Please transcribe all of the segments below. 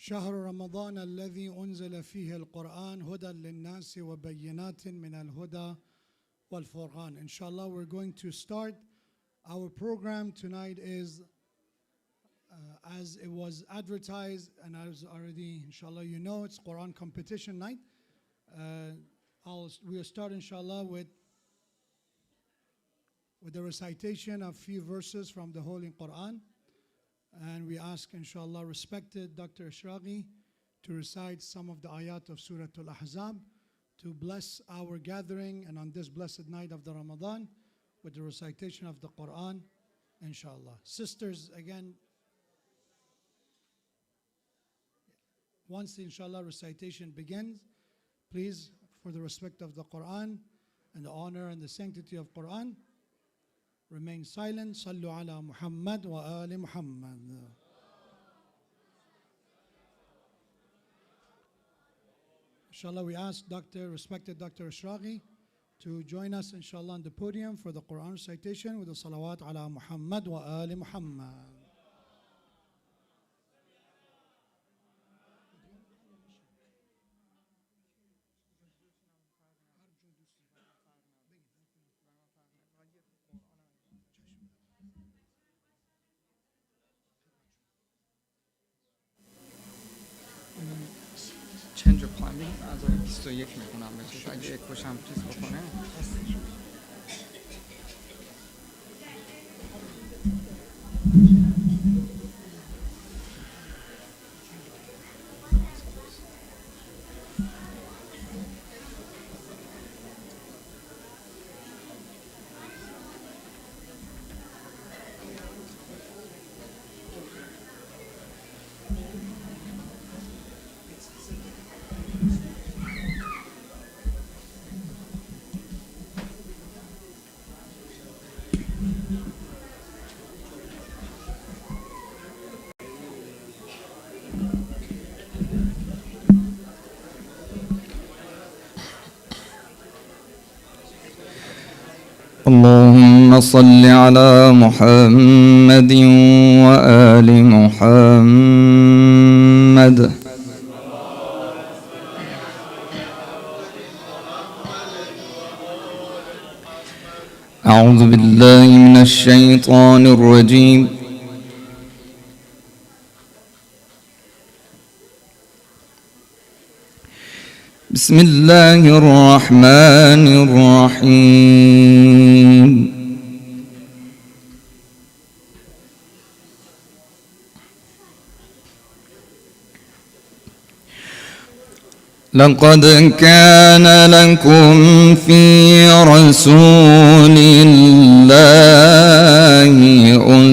شهر رمضان الذي أنزل فيه القرآن هدى للناس وبينات من الهدى والفرقان. Inshallah, we're going to start our program tonight is as it was advertised and as already, inshallah, you know, it's Qu'ran Competition night. We'll start, inshallah, with the recitation of few verses from the Holy Quran. And we ask, inshallah, respected Dr. Ashraqi to recite some of the ayat of Surah Al-Ahzab to bless our gathering and on this blessed night of the Ramadan with the recitation of the Quran, inshallah. Sisters, again, once the inshallah recitation begins, please, for the respect of the Quran and the honor and the sanctity of Quran, remain silent. Sallu ala Muhammad wa ali Muhammad. Inshallah, we ask respected Dr. Ashraqi to join us, inshallah, on the podium for the Quran recitation with the salawat ala Muhammad wa ali Muhammad. change of plan از 21 میکنم بهش اگه یک باشم چیز بکنه اللهم صل على محمد وآل محمد أعوذ بالله من الشيطان الرجيم بسم الله الرحمن الرحيم لقد كان لكم في رسول الله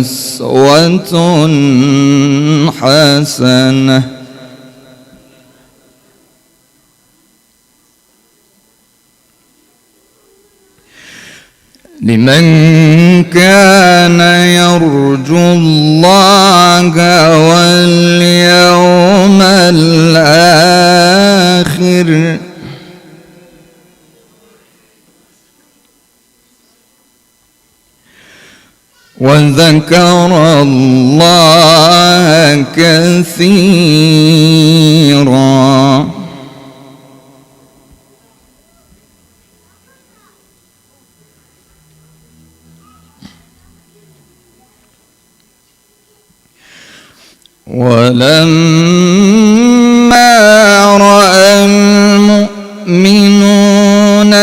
أسوة حسنة لمن كان يرجو الله واليوم الآخر وذكر الله كثيرا ولما رأى المؤمنون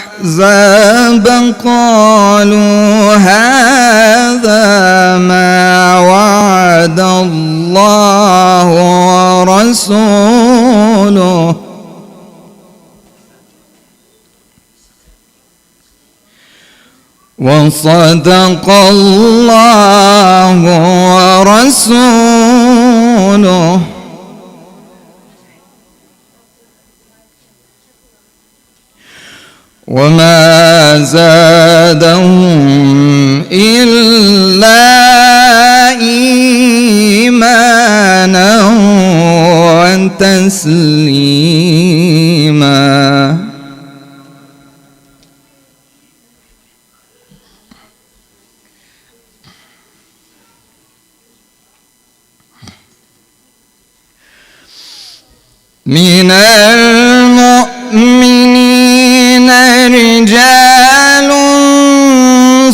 الأحزاب قالوا هذا ما وعد الله ورسوله وصدق الله ورسوله وما زادهم إلا إيمانا وتسليما من المؤمنين رجال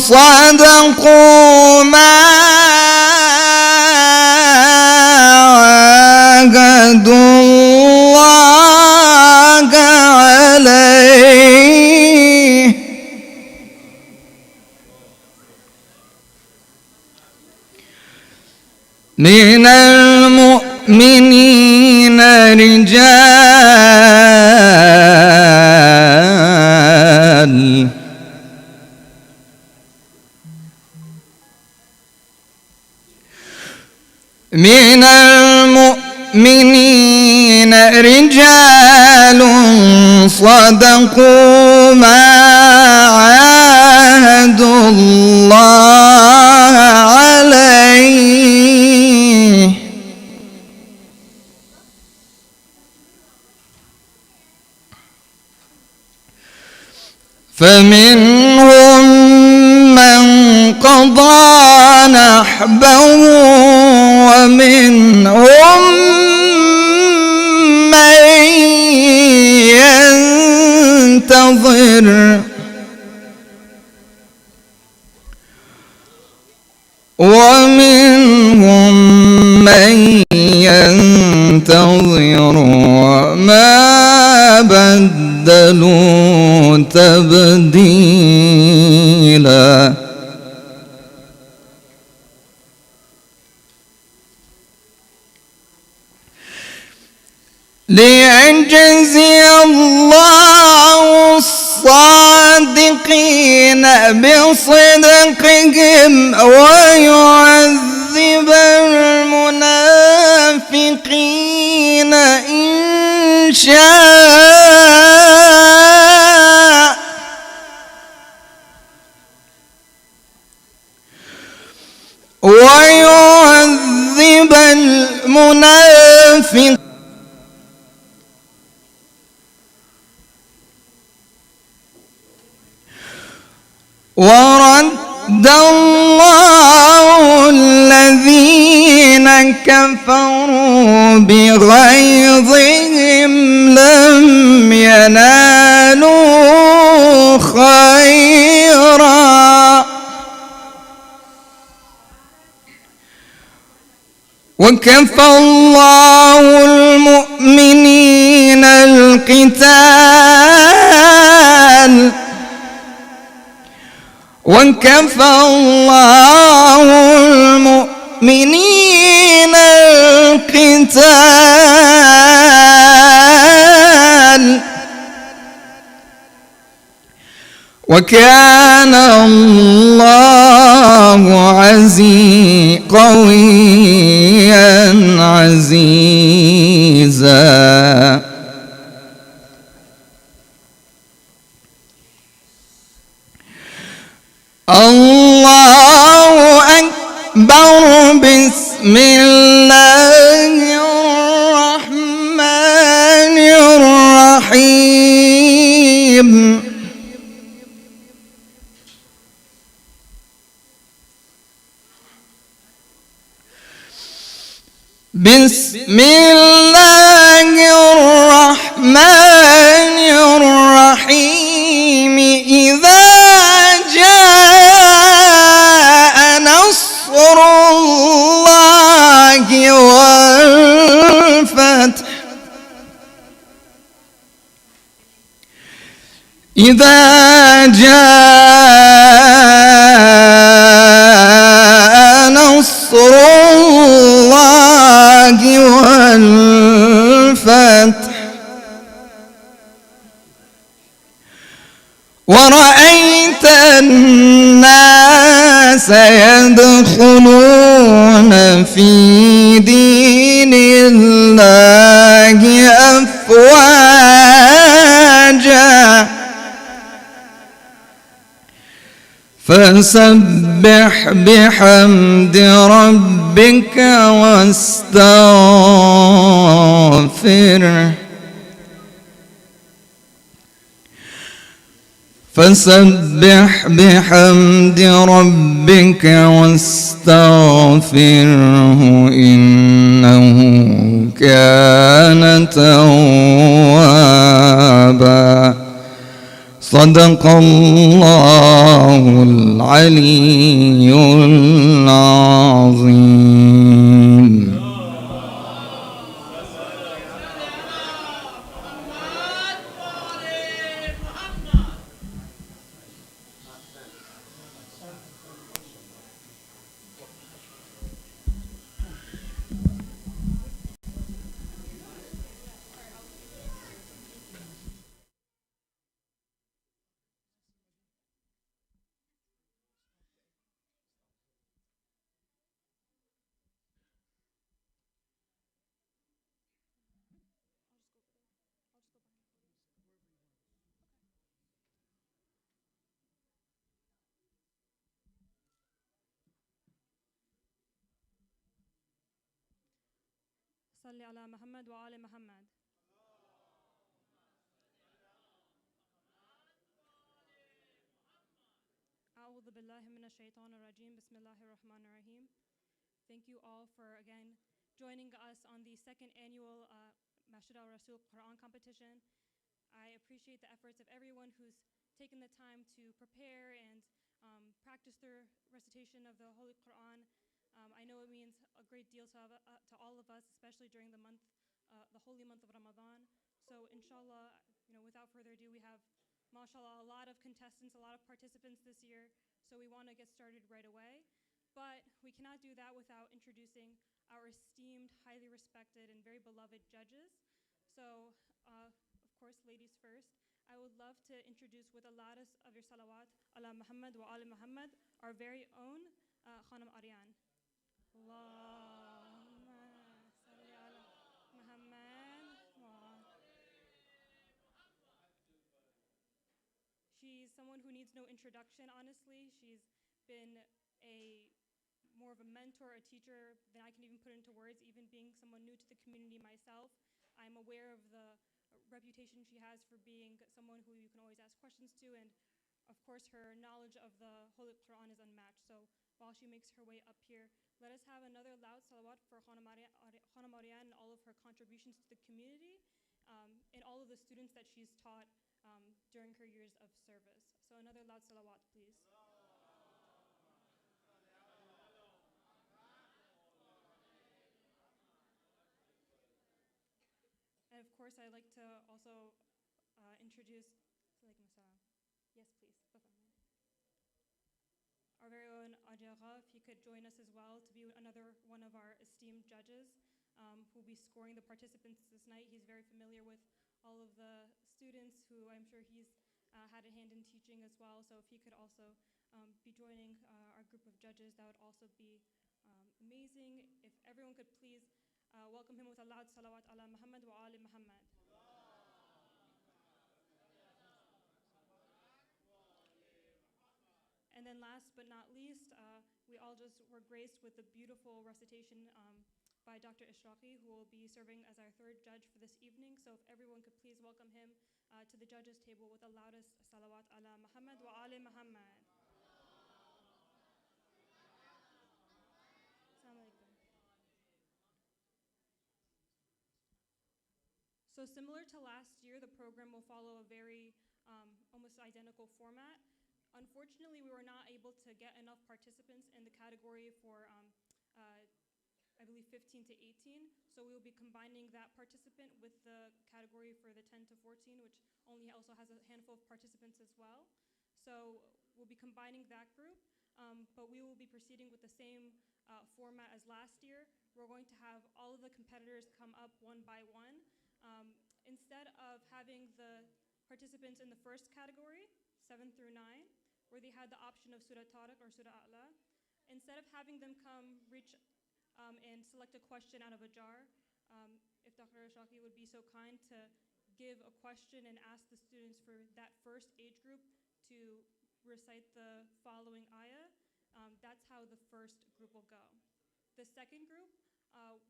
صدقوا ما عاهدوا الله عليه من المؤمنين رجال من المؤمنين رجال صدقوا ما عاهدوا الله عليه فمنهم من قضى نحبه ومنهم من ينتظر وما بدلوا تبديلا ليجزي الله الصادقين بصدقهم ويعذب المنافقين إن شاء ويعذب المنافقين ورد الله الذين كفروا بغيظهم لم ينالوا خيرا وكفى الله المؤمنين القتال وكفى الله المؤمنين القتال وكان الله قويا عزيزا الله أكبر بسم الله الرحمن الرحيم بسم الله الرحمن الرحيم إذا جاء نصر الله والفتح إذا جاء نصر الله والفتح ورأيت الناس يدخلون في دين الله أفواجا فسبح بحمد ربك واستغفره فسبح بحمد ربك واستغفره إنه كان توابا. صدق الله العلي العظيم. صل على محمد وآل محمد. أعوذ بالله من الشيطان الرجيم. بسم الله الرحمن الرحيم. Thank you all for again joining us on the second annual Masjid al-Rasul Qu'ran Competition. I appreciate the efforts of everyone who's taken the time to prepare and practice their recitation of the Holy Quran. I know it means a great deal to all of us, especially during the holy month of Ramadan. So inshallah, without further ado, we have, mashallah, a lot of contestants, a lot of participants this year. So we want to get started right away. But we cannot do that without introducing our esteemed, highly respected, and very beloved judges. So, of course, ladies first. I would love to introduce with the loudest of your salawat, ala Muhammad wa ali Muhammad, our very own Khanam Aryan. Allahumma salli ala Muhammad. She's someone who needs no introduction, honestly. She's been more of a mentor, a teacher than I can even put into words, even being someone new to the community myself. I'm aware of the reputation she has for being someone who you can always ask questions to, and of course her knowledge of the Holy Quran is unmatched. So while she makes her way up here, let us have another loud salawat for Khanam Aryan and all of her contributions to the community, and all of the students that she's taught during her years of service. So another loud salawat, please. And of course, I'd like to also introduce, Alaykum salam. Yes, please. Our very own Ajagha, if he could join us as well to be another one of our esteemed judges who will be scoring the participants this night. He's very familiar with all of the students who I'm sure he's had a hand in teaching as well. So if he could also be joining our group of judges, that would also be amazing. If everyone could please welcome him with a loud salawat ala Muhammad wa ali Muhammad. And then last but not least, we all just were graced with the beautiful recitation by Dr. Ishraqi, who will be serving as our third judge for this evening. So if everyone could please welcome him to the judges table with the loudest salawat ala Muhammad wa ali Muhammad. Alaykum. So similar to last year, the program will follow a very almost identical format. Unfortunately, we were not able to get enough participants in the category for, I believe, 15 to 18. So we will be combining that participant with the category for the 10 to 14, which only also has a handful of participants as well. So we'll be combining that group, but we will be proceeding with the same format as last year. We're going to have all of the competitors come up one by one. Instead of having the participants in the first category, 7 through 9, where they had the option of Surah Tariq or Surah A'la, instead of having them come reach and select a question out of a jar, if Dr. Ishaqi would be so kind to give a question and ask the students for that first age group to recite the following ayah, that's how the first group will go. The second group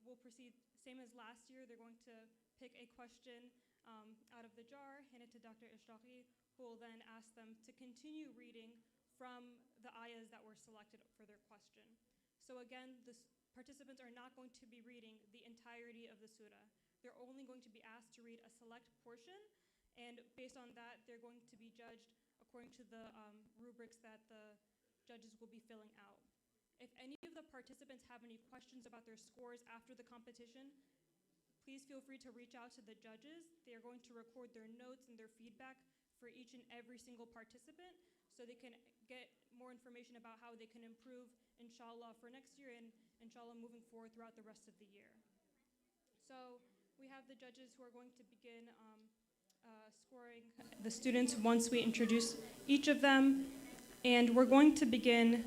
will proceed same as last year. They're going to pick a question out of the jar, hand it to Dr. Ishraqi, who will then ask them to continue reading from the ayahs that were selected for their question. So again, participants are not going to be reading the entirety of the surah. They're only going to be asked to read a select portion, and based on that, they're going to be judged according to the rubrics that the judges will be filling out. If any of the participants have any questions about their scores after the competition, please feel free to reach out to the judges. They are going to record their notes and their feedback for each and every single participant so they can get more information about how they can improve, inshallah, for next year and inshallah moving forward throughout the rest of the year. So we have the judges who are going to begin scoring the students once we introduce each of them. And we're going to begin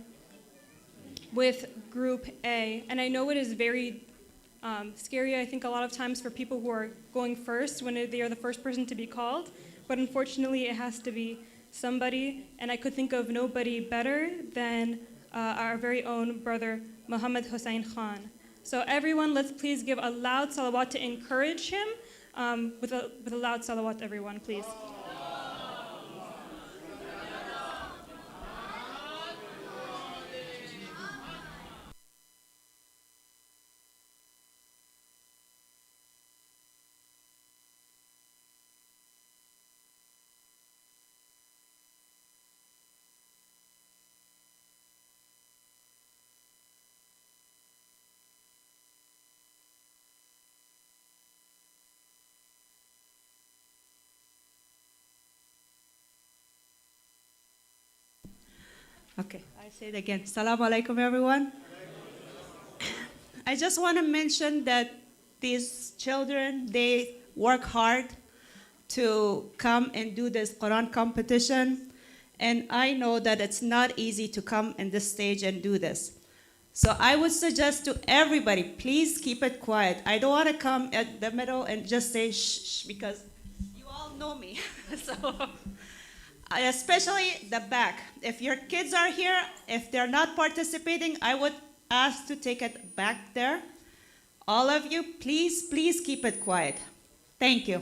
with Group A. And I know it is very scary, I think, a lot of times for people who are going first when they are the first person to be called. But unfortunately, it has to be somebody. And I could think of nobody better than our very own brother, Muhammad Hussein Khan. So everyone, let's please give a loud salawat to encourage him. With a loud salawat, everyone, please. Okay, I say it again. Assalamu alaikum, everyone. I just want to mention that these children, they work hard to come and do this Quran competition. And I know that it's not easy to come in this stage and do this. So I would suggest to everybody, please keep it quiet. I don't want to come at the middle and just say shh, because you all know me. So, especially the back. If your kids are here, if they're not participating, I would ask to take it back there. All of you, please, please keep it quiet. Thank you.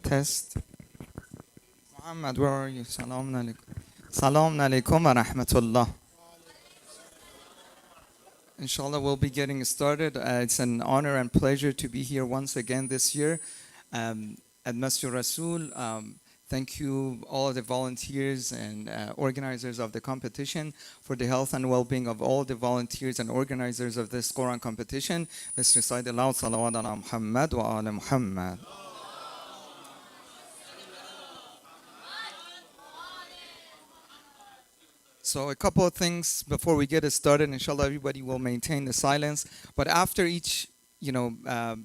Test. Muhammad, where are you? Salamun alaikum. Salamun alaikum wa rahmatullah. Inshallah, we'll be getting started. It's an honor and pleasure to be here once again this year at Masjid Rasul. Thank you, all the volunteers and organizers of the competition, for the health and well-being of all the volunteers and organizers of this Quran competition. Let's recite the loud salawat ala Muhammad wa ala Muhammad. So a couple of things before we get it started. Inshallah, everybody will maintain the silence. But after each,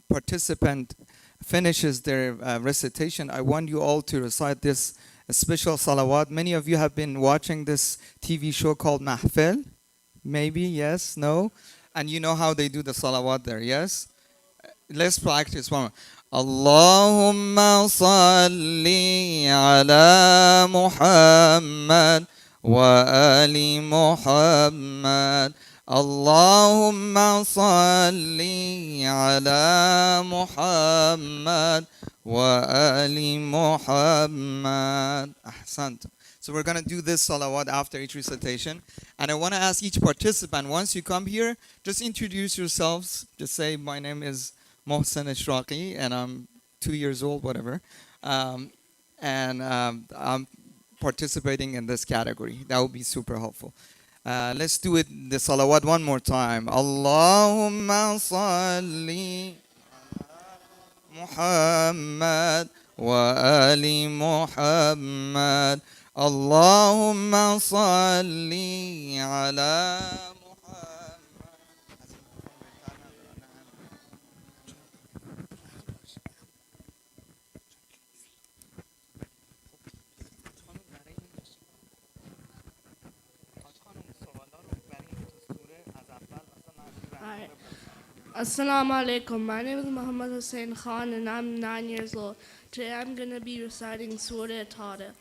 participant finishes their recitation, I want you all to recite this special salawat. Many of you have been watching this TV show called Mahfil. Maybe, yes, no? And you know how they do the salawat there, yes? Let's practice one more. Allahumma salli ala Muhammad wa ali Muhammad. Allahumma salli ala Muhammad wa ali Muhammad. Ahsant. So we're going to do this salawat after each recitation. And I want to ask each participant, once you come here, just introduce yourselves. Just say, my name is Mohsen Ashraqi, and I'm 2 years old, whatever. I'm participating in this category. That would be super helpful. Let's do it, the salawat one more time. Allahumma salli Muhammad wa ali Muhammad. Allahumma salli ala Muhammad. Hi. Assalamu alaikum. My name is Muhammad Hussein Khan and I'm 9 years old. Today I'm going to be reciting Surah Tariq.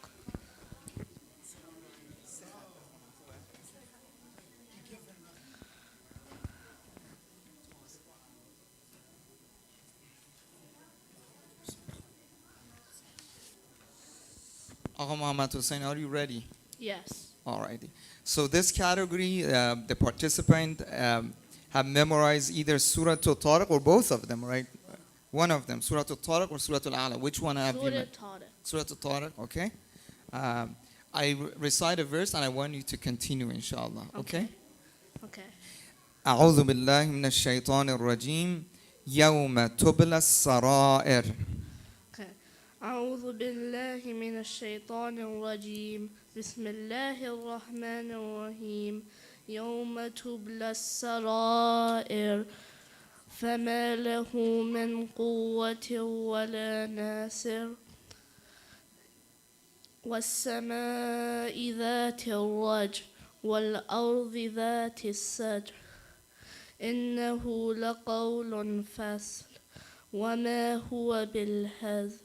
Muhammad Hussein, are you ready? Yes. Alrighty. So this category, the participant have memorized either Surah Al-Tariq or both of them, right? One of them, Surah Al-Tariq or Surah Al-Ala. Which one have you Surah met? Tariq. Surah Al-Tariq, okay. I recite a verse and I want you to continue, inshallah, okay? Okay. أعوذ بالله من الشيطان الرجيم يوم تبلى السرائر. Okay. أعوذ بالله من الشيطان الرجيم. بسم الله الرحمن الرحيم. يوم تبلى السرائر فما له من قوة ولا ناصر والسماء ذات الرجع والأرض ذات الصدع إنه لقول فصل وما هو بالهزل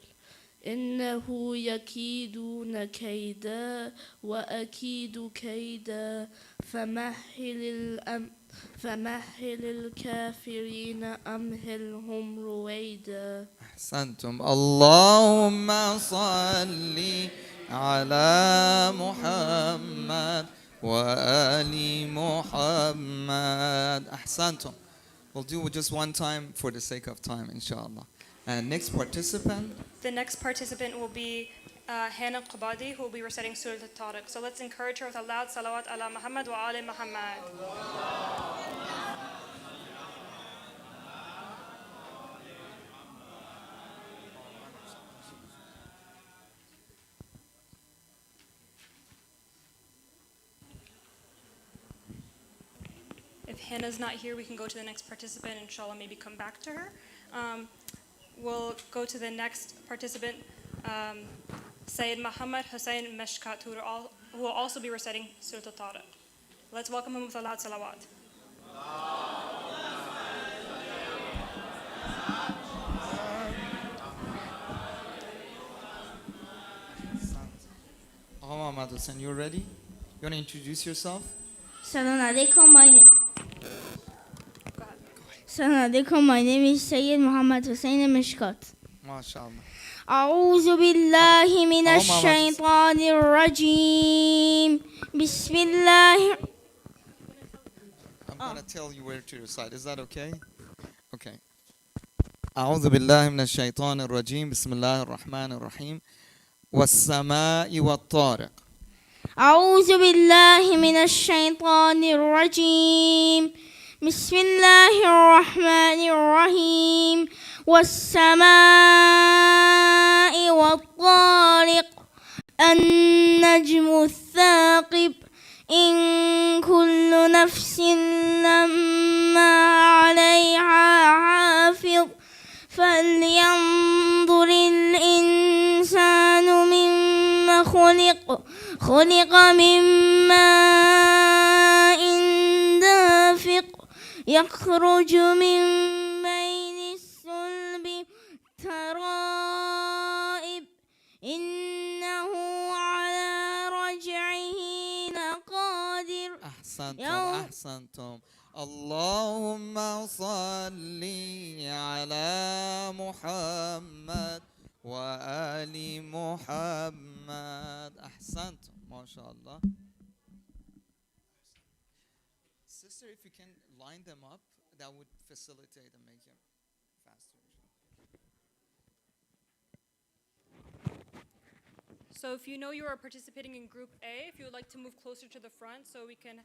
إنه يكيدون كيدا وأكيد كيدا فمهل الكافرين أمهلهم رويدا. أحسنتم. اللهم صل على محمد وآل محمد. أحسنتم. We'll do just one time for the sake of time, inshallah. And next participant. The next participant will be Hannah Qubadi, who will be reciting Surah Al-Tariq. So let's encourage her with a loud salawat ala Muhammad wa ali Muhammad. If Hannah's not here, we can go to the next participant, inshallah, maybe come back to her. We'll go to the next participant, Sayyid Muhammad Hussein Meshkat, who will also be reciting Surah Al-Tariq. Let's welcome him with a loud salawat. Muhammad Hussein, you ready? You want to introduce yourself? Assalamu alaikum. Go ahead. Assalamu alaikum. My name is Sayyid Muhammad Hussein Mishkat. MashaAllah. أعوذ بالله من Muhammad. الشيطان الرجيم بسم الله. I'm going to tell you where to recite. Is that okay? Okay. أعوذ بالله من الشيطان الرجيم بسم الله الرحمن الرحيم والسماء والطارق. أعوذ بالله من الشيطان الرجيم بسم الله الرحمن الرحيم والسماء والطارق النجم الثاقب إن كل نفس لما عليها حافظ فلينظر الإنسان مما خلق من ماء دافق يخرج من بين الصلب ترائب إنه على رجعه لقادر. أحسنتم. اللهم صل على محمد وآل محمد. أحسنتم. ما شاء الله. Sister, if you can line them up, that would facilitate and make it faster. So if you know you are participating in Group A, if you would like to move closer to the front so we can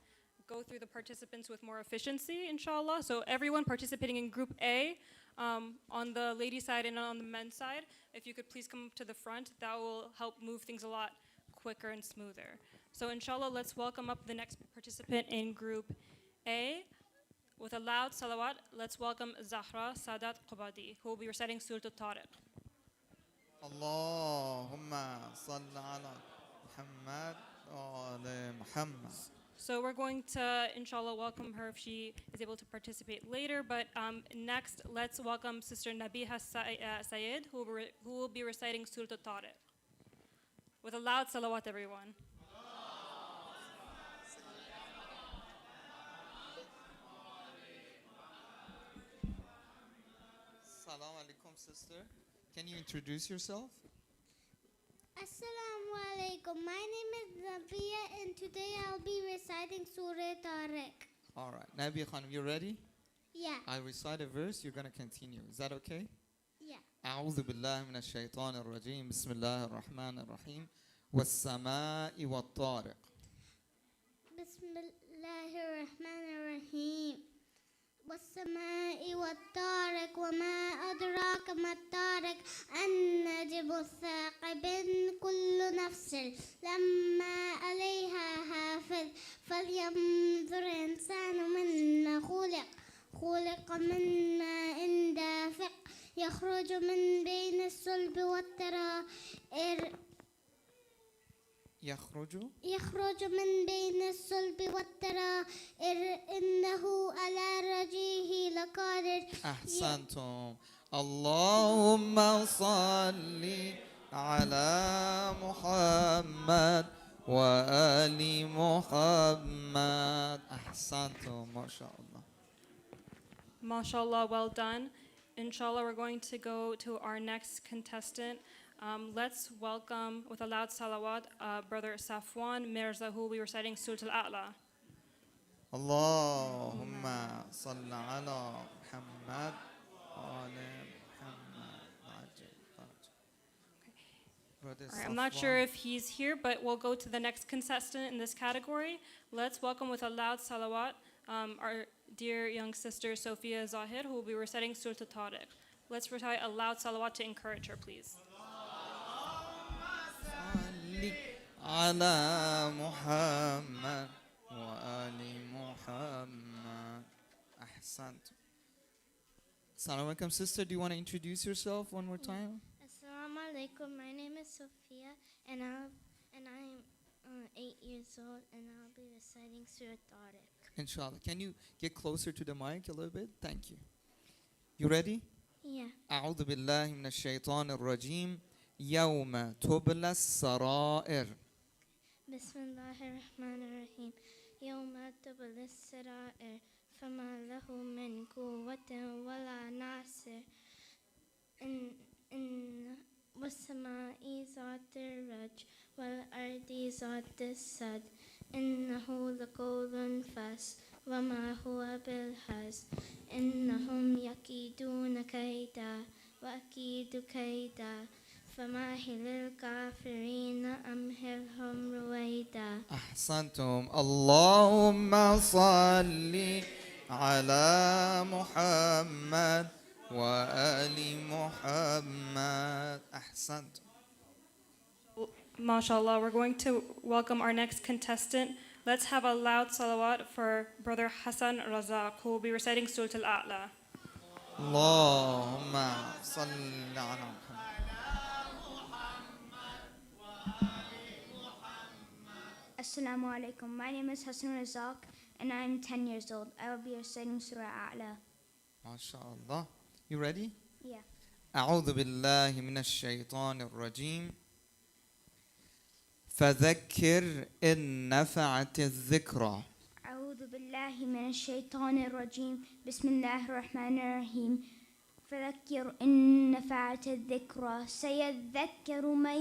go through the participants with more efficiency, inshallah. So everyone participating in Group A, on the ladies' side and on the men's side, if you could please come up to the front, that will help move things a lot quicker and smoother. So inshallah, let's welcome up the next participant in Group A. With a loud salawat, let's welcome Zahra Sadat Qubadi, who will be reciting Surah Al-Tariq. اللهم صل على محمد وآل محمد. So we're going to, inshallah, welcome her if she is able to participate later. But next, let's welcome Sister Nabiha Sayed, who will be reciting Surah Al-Tariq. With a loud salawat, everyone. Assalamu alaikum, sister. Can you introduce yourself? Assalamu alaikum. My name is Nabiya and today I'll be reciting Surah Tariq. All right. Nabi Khanum, you ready? Yeah, I'll recite a verse. You're going to continue. Is that okay? yeah. أعوذ بالله من الشيطان الرجيم بسم الله الرحمن الرحيم والسماء والطارق Bismillahirrahmanirrahim. والسماء والطارق وما أدراك ما الطارق النجم الثاقب كل نفس لما عليها حافظ فلينظر الإنسان مما خلق من ماء دافق يخرج من بين الصلب والترائب يخرج من بين الصلب والترائب إنه على رجعه لقادر. أحسنتم. اللهم صل على محمد وآل محمد. أحسنتم. ما شاء الله. MashaAllah, well done. Inshallah, we're going to go to our next contestant. Let's welcome, with a loud salawat, Brother Safwan Mirza, who will be reciting Surah Al-A'la. اللهم صل على محمد وآل محمد. Brother All right, I'm not Safwan. sure if he's here, but we'll go to the next contestant in this category. Let's welcome with a loud salawat our dear young sister Sophia Zahid, who will be reciting Surah Al-Tariq. Let's recite a loud salawat to encourage her, please. على محمد وآل محمد. أحسنت. Assalamu alaikum, sister. Do you want to introduce yourself one more time? Assalamu alaikum. My name is Sophia and I'm 8 years old and I'll be reciting Surah Tariq. Inshallah. Can you get closer to the mic a little bit? Thank you. You ready? Yeah. أعوذ بالله من الشيطان الرجيم يوم تبلى السرائر بسم الله الرحمن الرحيم يوم تبلى السرائر فما له من قوة ولا ناصر إن والسماء ذات الرج والأرض ذات الصد إنه لقول فصل وما هو بالهزل إنهم يكيدون كيدا وأكيد كيدا فمهل الكافرين أمهلهم رويدا. أحسنتم. اللهم صل على محمد وآل محمد. أحسنتم. MashaAllah, we're going to welcome our next contestant. Let's have a loud salawat for Brother Hassan Razak, who will be reciting Surah Al-A'la. اللهم صل على محمد. Assalamu alaikum. My name is Hassan Razak and I'm 10 years old. I will be reciting Surah A'la. ما شاء الله. You ready? Yeah. أعوذ بالله من الشيطان الرجيم فذكر إن نفعت الذكرى أعوذ بالله من الشيطان الرجيم. بسم الله الرحمن الرحيم. فذكر إن نفعت الذكرى سيذكر من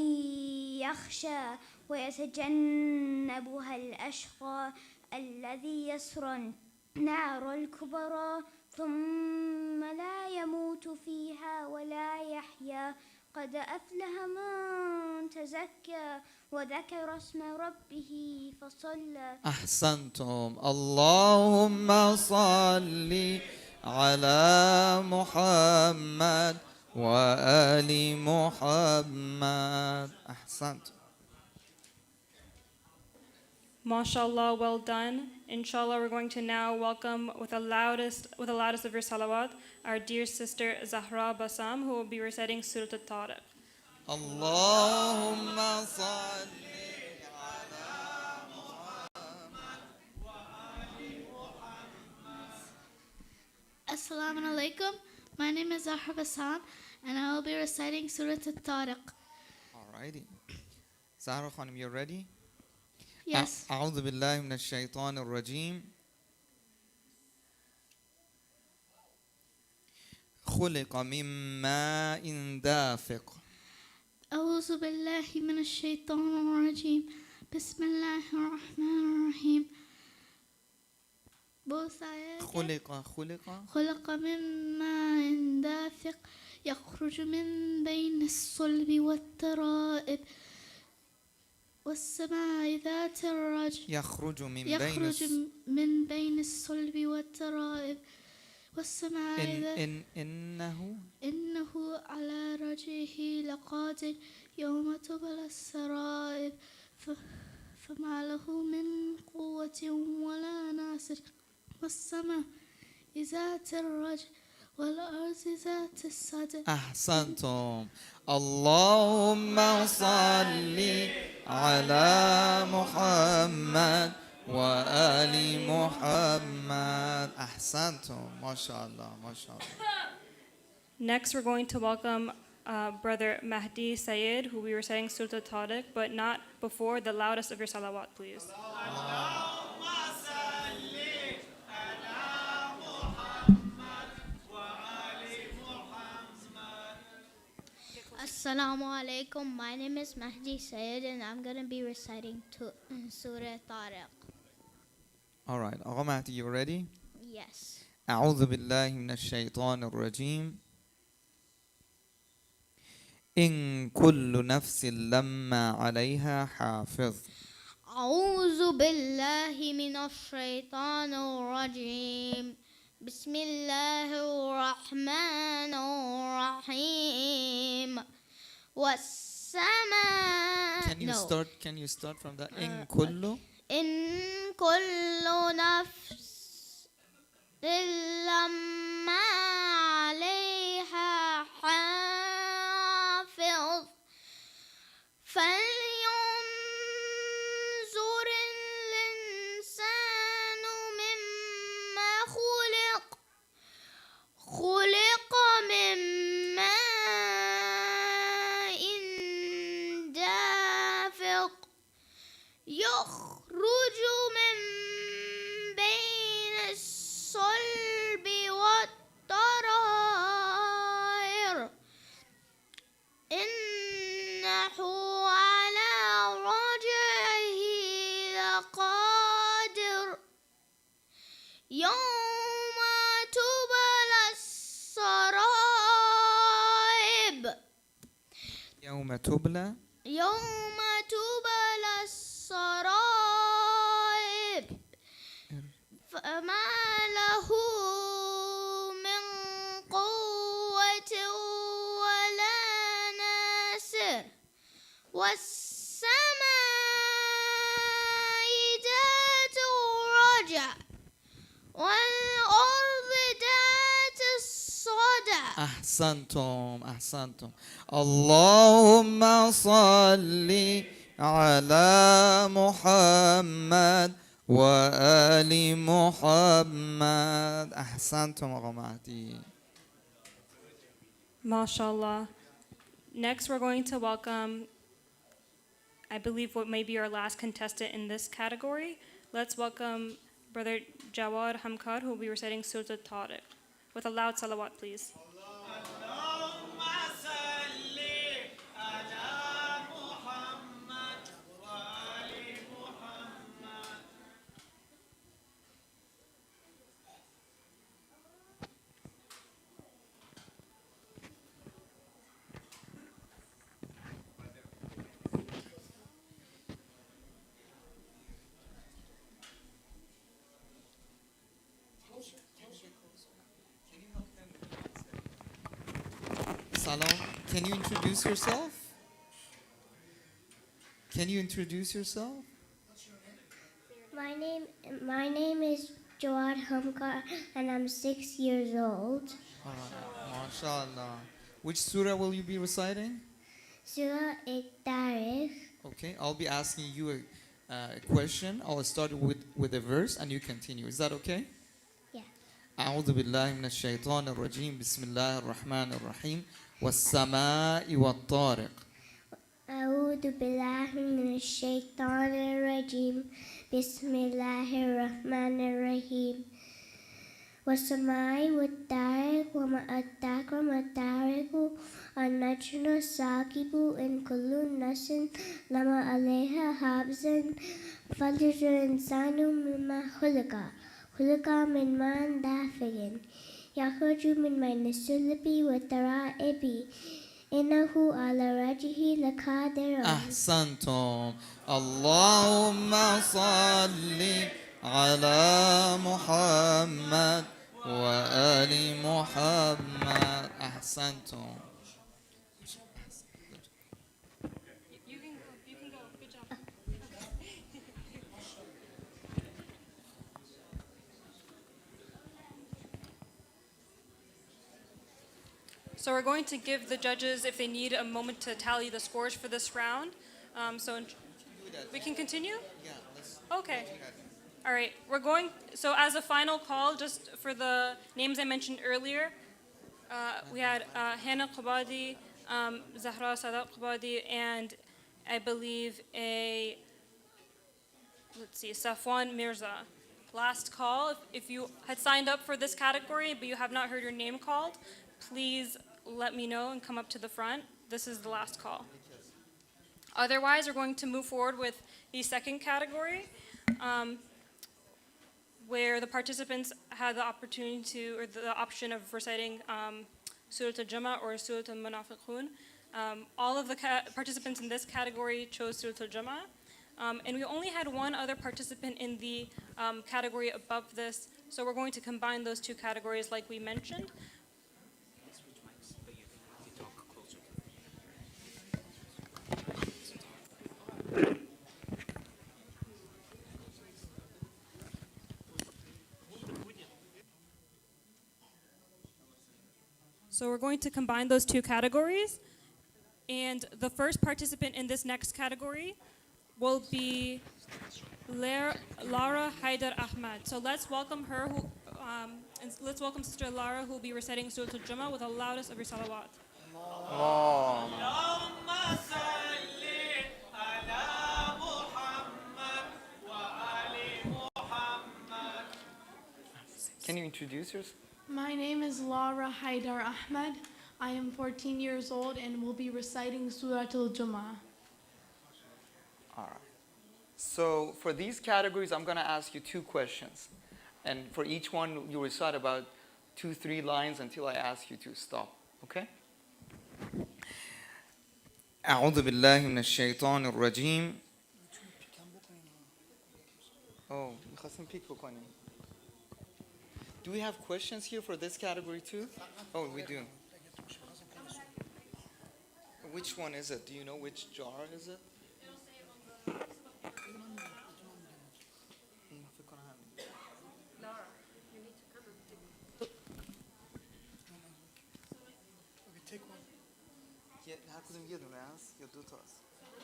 يخشى ويتجنبها الأشقى الذي يصلى النار الكبرى ثم لا يموت فيها ولا يحيا قد أفلح من تزكى وذكر اسم ربه فصلى. أحسنتم. اللهم صل على محمد وآل محمد. أحسنتم. MashaAllah, well done. Inshallah, we're going to now welcome with the loudest of your salawat our dear sister Zahra Basam, who will be reciting Surah Al-Tariq. اللهم صل على محمد Assalamu alaikum. My name is Zahra Bassam, and I will be reciting Surah Al-Tariq. Alrighty. Zahra Khanim, you ready? Yes. أعوذ بالله من الشيطان الرجيم. خلق من ماء دافق. أعوذ بالله من الشيطان الرجيم. بسم الله الرحمن الرحيم. Both ayat. خلق من ماء دافق يخرج من بين الصلب والترائب والسماء ذات الرجع. يخرج من بين الصلب والترائب والسماء إنه على رجعه لقادر يوم تبلى السرائب فما له من قوة ولا ناصر والسماء ذات الرجع والأرض ذات الصدع. أحسنتم. اللهم صل على محمد وآل محمد. أحسنتم. ما شاء الله ما شاء الله. Next, we're going to welcome Brother Mahdi Sayed, who we were saying Surah Tariq, but not before the loudest of your salawat, please. Assalamu alaikum. My name is Mahdi Sayed and I'm going to be reciting Surah Tariq. Alright, Agha Mahdi, you ready? Yes. أعوذ بالله من الشيطان الرجيم. إن كل نفس لما عليها حافظ. أعوذ بالله من الشيطان الرجيم. بسم الله الرحمن الرحيم. والسماء. Can you start from that? إن كل. إن كل نفس لما عليها حافظ فلينظر الإنسان مما خلق من ماء دافق يخرج من بين الصلب والترائب إنه على رجعه لقادر يوم تبلى السرائب. يوم تبلى السرائب فما له من قوة ولا ناصر والسماء ذات الرجع والأرض ذات الصدع. أحسنتم. اللهم صل على محمد وآل محمد. أحسنتم أغا مهدي. MashaAllah. Next, we're going to welcome, I believe, what may be our last contestant in this category. Let's welcome Brother Jawad Hamkar, who will be reciting Surah Tariq. With a loud salawat, please. Salam, can you introduce yourself? My name is Jawad Hamkar and I'm 6 years old. MashaAllah. Which surah will you be reciting? Surah Al-Tariq. Okay, I'll be asking you a question. I'll start with a verse and you continue. Is that okay? Yeah. أعوذ بالله من الشيطان الرجيم بسم الله الرحمن الرحيم والسماء والطارق. أعوذ بالله من الشيطان الرجيم بسم الله الرحمن الرحيم والسماء والطارق وما أدراك ما الطارق النجم الثاقب إن كل نفس لما عليها حافظ فلينظر الإنسان مما خلق من ماء دافق يخرج من بين الصلب والترائب إنه على وجهه لقادر. أحسنتم. اللهم صل على محمد وآل محمد. أحسنتم. You can go. Good job. So we're going to give the judges, if they need a moment to tally the scores for this round. We can continue? Yeah, let's. Okay. All right. So as a final call, just for the names I mentioned earlier, we had Hannah Qabadi, Zahra Sadat Qabadi, and I believe Safwan Mirza. Last call. If you had signed up for this category, but you have not heard your name called, please let me know and come up to the front. This is the last call. Otherwise, we're going to move forward with the second category, where the participants had the opportunity or the option of reciting Surah Al-Jumu'ah or Surah Al-Munafiqun. All of the participants in this category chose Surah Al-Jumu'ah. And we only had one other participant in the category above this, so we're going to combine those two categories like we mentioned. So we're going to combine those two categories. And the first participant in this next category will be Lara Haidar Ahmad. So let's welcome her, and let's welcome Sister Lara, who will be reciting Surah Al-Jumu'ah with the loudest of your salawat. Can you introduce yourself? My name is Lara Haidar Ahmad. I am 14 years old and will be reciting Surah Al-Jumu'ah. All right. So for these categories, I'm going to ask you two questions. And for each one, you recite about 2-3 lines until I ask you to stop. Okay? أعوذ بالله من الشيطان الرجيم. Oh, می‌خواستیم پیک بکنیم. Do we have questions here for this category too? Oh, we do. Which one is it? Do you know which jar is it?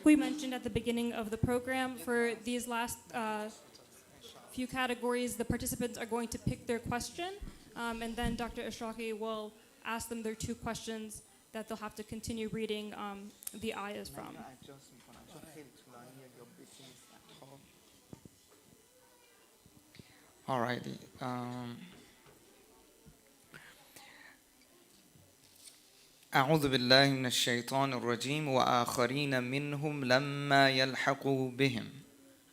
We mentioned at the beginning of the program, for these last few categories, the participants are going to pick their question, and then Dr. Ashraqi will ask them their two questions that they'll have to continue reading the ayahs from. Alrighty. أعوذ بالله من الشيطان الرجيم وآخرين منهم لما يلحقوا بهم.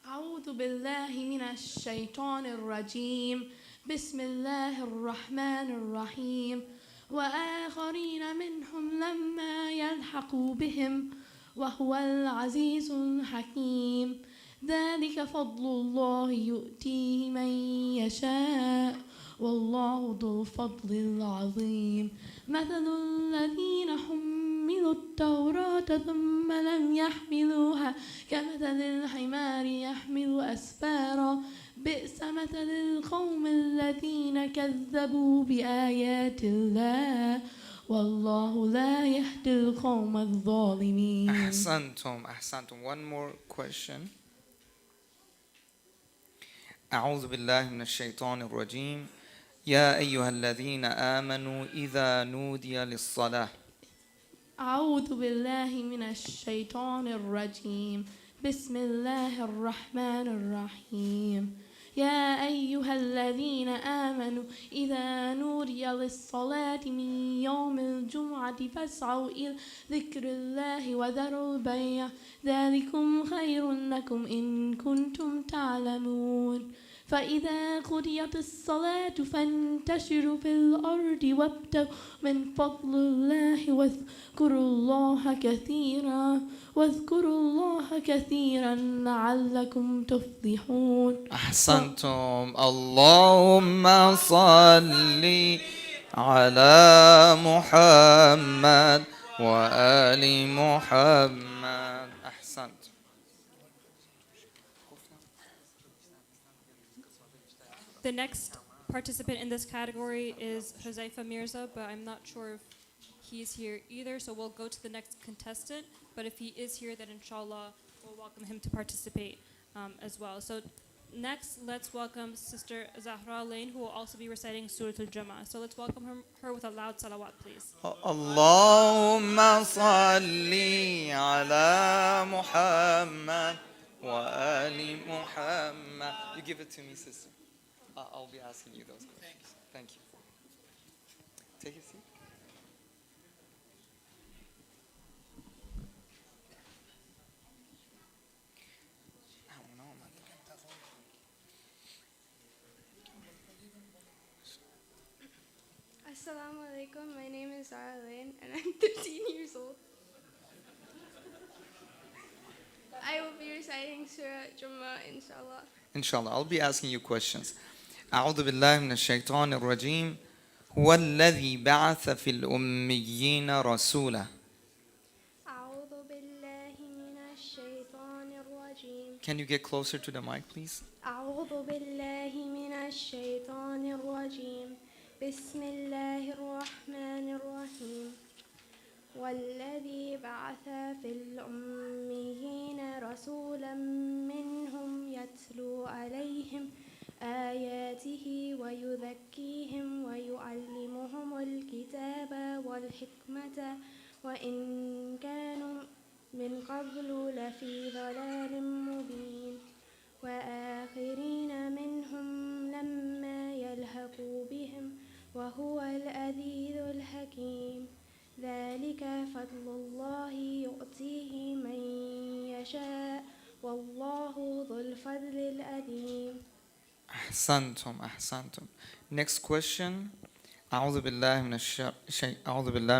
أعوذ بالله من الشيطان الرجيم بسم الله الرحمن الرحيم وآخرين منهم لما يلحقوا بهم وهو العزيز الحكيم ذلك فضل الله يؤتيه من يشاء والله ذو الفضل العظيم مثل الذين حملوا التوراة ثم لم يحملوها كمثل الحمار يحمل أسفارا بئس مثل القوم الذين كذبوا بآيات الله والله لا يهدي القوم الظالمين. أحسنتم. One more question. أعوذ بالله من الشيطان الرجيم يا أيها الذين آمنوا إذا نودي للصلاة. أعوذ بالله من الشيطان الرجيم. بسم الله الرحمن الرحيم. يا أيها الذين آمنوا إذا نودي للصلاة من يوم الجمعة فاسعوا إلى ذكر الله وذروا البيع ذلكم خير لكم إن كنتم تعلمون. فإذا قضيت الصلاة فانتشروا في الأرض وابتغوا من فضل الله واذكروا الله كثيرا لعلكم تفلحون. أحسنتم. اللهم صل على محمد وآل محمد. أحسنتم. The next participant in this category is Huzaifa Mirza, but I'm not sure if he's here either, so we'll go to the next contestant. But if he is here, then inshallah, we'll welcome him to participate as well. So next, let's welcome Sister Zahra Lane, who will also be reciting Surah Al-Jumu'ah. So let's welcome her with a loud salawat, please. اللهم صل على محمد وآل محمد. You give it to me, sister. I'll be asking you those questions. Thank you. Take a seat. Assalamu alaikum. My name is Zara Lane and I'm 13 years old. I will be reciting Surah Jumu'ah, inshallah. Inshallah, I'll be asking you questions. أعوذ بالله من الشيطان الرجيم. هو الذي بعث في الأميين رسولا. أعوذ بالله من الشيطان الرجيم. Can you get closer to the mic, please? أعوذ بالله من الشيطان الرجيم. بسم الله الرحمن الرحيم. والذي بعث في الأميين رسولا منهم يتلو عليهم آياته ويذكيهم ويعلمهم الكتاب والحكمة وإن كانوا من قبل لفي ضلال مبين وآخرين منهم لما يلحقوا بهم وهو العزيز الحكيم. ذلك فضل الله يؤتيه من يشاء والله ذو الفضل العظيم. أحسنتم. Next question. أعوذ بالله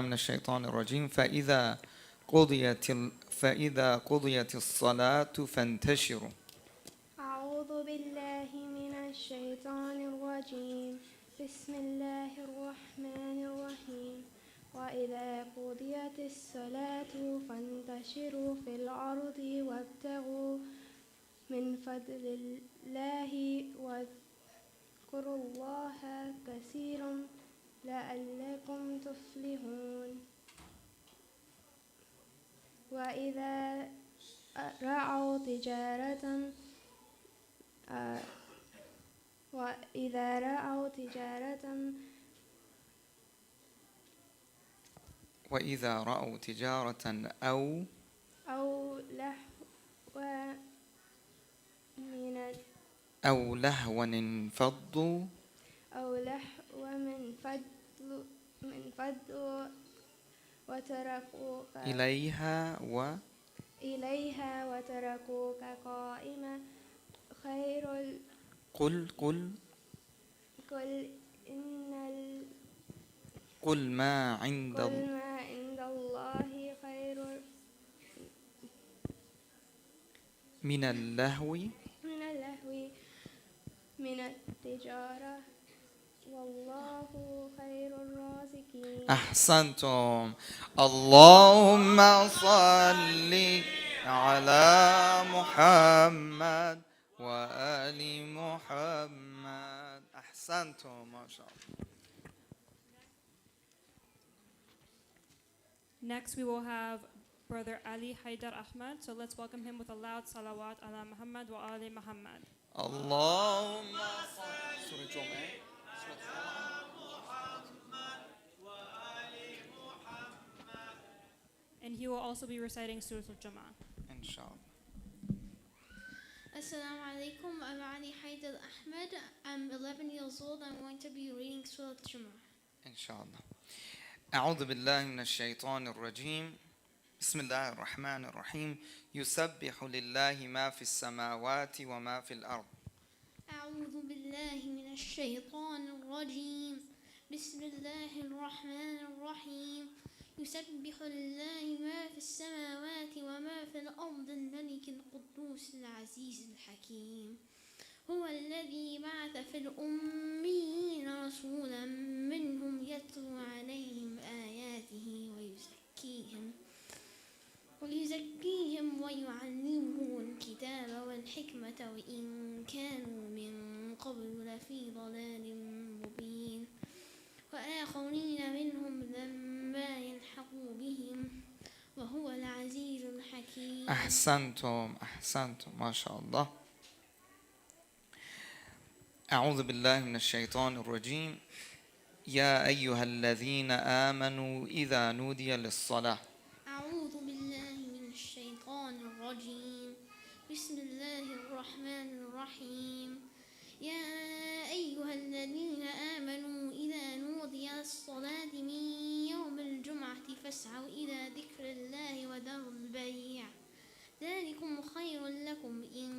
من الشيطان الرجيم. فإذا قضيت الصلاة فانتشروا. أعوذ بالله من الشيطان الرجيم. بسم الله الرحمن الرحيم. وإذا قضيت الصلاة فانتشروا في الأرض وابتغوا من فضل الله واذكروا الله كثيرا لعلكم تفلحون. وإذا رأوا تجارة أو لهوا انفضوا من فضل وتركوك إليها وتركوك قائما خير. قل ما عند الله خير من اللهو من التجارة والله خير الرازقين. أحسنتم. اللهم صل على محمد وآل محمد. أحسنتم. ما شاء الله. Next, we will have Brother Ali Haidar Ahmad. So let's welcome him with a loud salawat ala Muhammad wa ali Muhammad. اللهم صل. سورة الجمعة. he will also be reciting Surah Al-Jumu'ah. Inshallah. Assalamu alaikum. I'm Ali Haidar Ahmed. I'm 11 years old. I'm going to be reading Surah Al-Jumu'ah. Inshallah. أعوذ بالله من الشيطان الرجيم. بسم الله الرحمن الرحيم. يسبح لله ما في السماوات وما في الأرض. أعوذ بالله من الشيطان الرجيم. بسم الله الرحمن الرحيم. يسبح لله ما في السماوات وما في الأرض الملك القدوس العزيز الحكيم. هو الذي بعث في الأميين رسولا منهم يتلو عليهم آياته ويزكيهم ويعلمهم الكتاب والحكمة وإن كانوا من قبل لفي ضلال مبين وآخرين منهم لما يلحقوا بهم وهو العزيز الحكيم. أحسنتم ما شاء الله. أعوذ بالله من الشيطان الرجيم. يا أيها الذين آمنوا إذا نودي للصلاة. أعوذ بالله من الشيطان الرجيم. بسم الله الرحمن الرحيم. يا أيها الذين آمنوا إذا نودي للصلاة من يوم الجمعة فاسعوا إلى ذكر الله وذروا البيع ذلكم خير لكم إن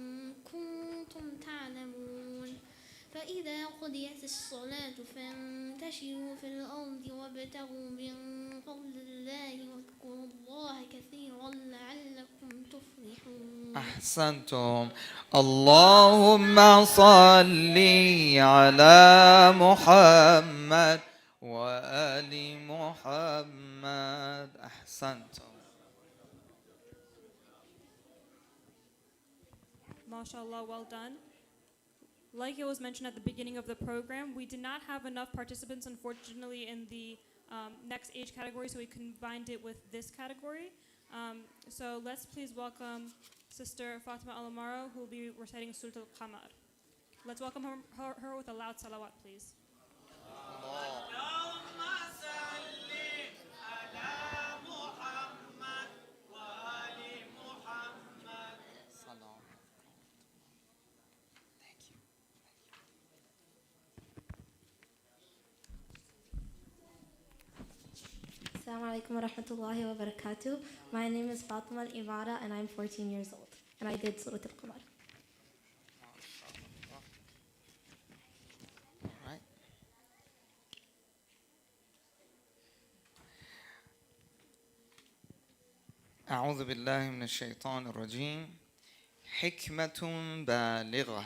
كنتم تعلمون. فإذا قضيت الصلاة فانتشروا في الأرض وابتغوا من فضل الله واذكروا الله كثيرا لعلكم تفلحون. أحسنتم. اللهم صل على محمد وآل محمد. أحسنتم. MashaAllah, well done. Like it was mentioned at the beginning of the program, we did not have enough participants, unfortunately, in the next age category, so we combined it with this category. So let's please welcome Sister Fatima Al-Amaro, who will be reciting Surah Al-Qamar. Let's welcome her with a loud salawat, please. Assalamu alaikum wa rahmatullahi wa barakatuh. My name is Fatima Al-Imara and I'm 14 years old. And I did Surah Al-Qamar. Right. أعوذ بالله من الشيطان الرجيم. حكمة بالغة.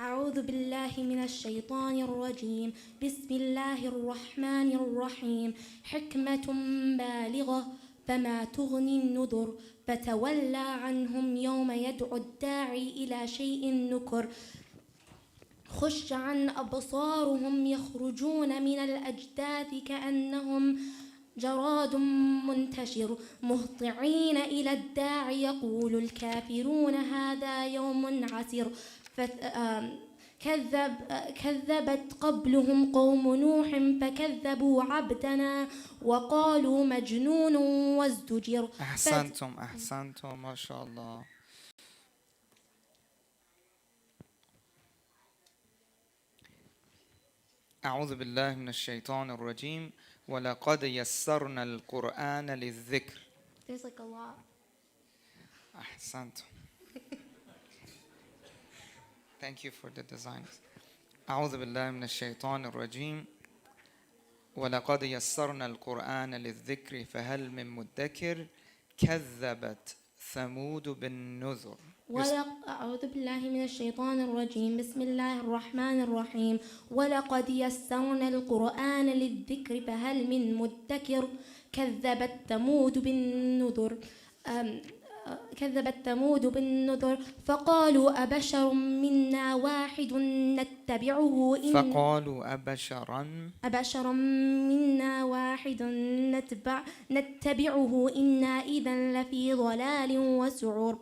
أعوذ بالله من الشيطان الرجيم. بسم الله الرحمن الرحيم. حكمة بالغة فما تغني النذر فتولى عنهم يوم يدعو الداعي إلى شيء نكر خش عن أبصارهم يخرجون من الأجداث كأنهم جراد منتشر مهطعين إلى الداعي يقول الكافرون هذا يوم عسير كذبت قبلهم قوم نوح فكذبوا عبدنا وقالوا مجنون وازدجر. أحسنتم ما شاء الله. أعوذ بالله من الشيطان الرجيم. ولقد يسرنا القرآن للذكر. There's like a lot. أحسنتم. Thank you for the designs. أعوذ بالله من الشيطان الرجيم. ولقد يسرنا القرآن للذكر فهل من مدكر كذبت ثمود بالنذر. أعوذ بالله من الشيطان الرجيم. بسم الله الرحمن الرحيم. ولقد يسرنا القرآن للذكر فهل من مدكر كذبت ثمود بالنذر فقالوا أبشر منا واحد نتبعه أبشرا منا واحد نتبعه إنا إذا لفي ضلال وسعر.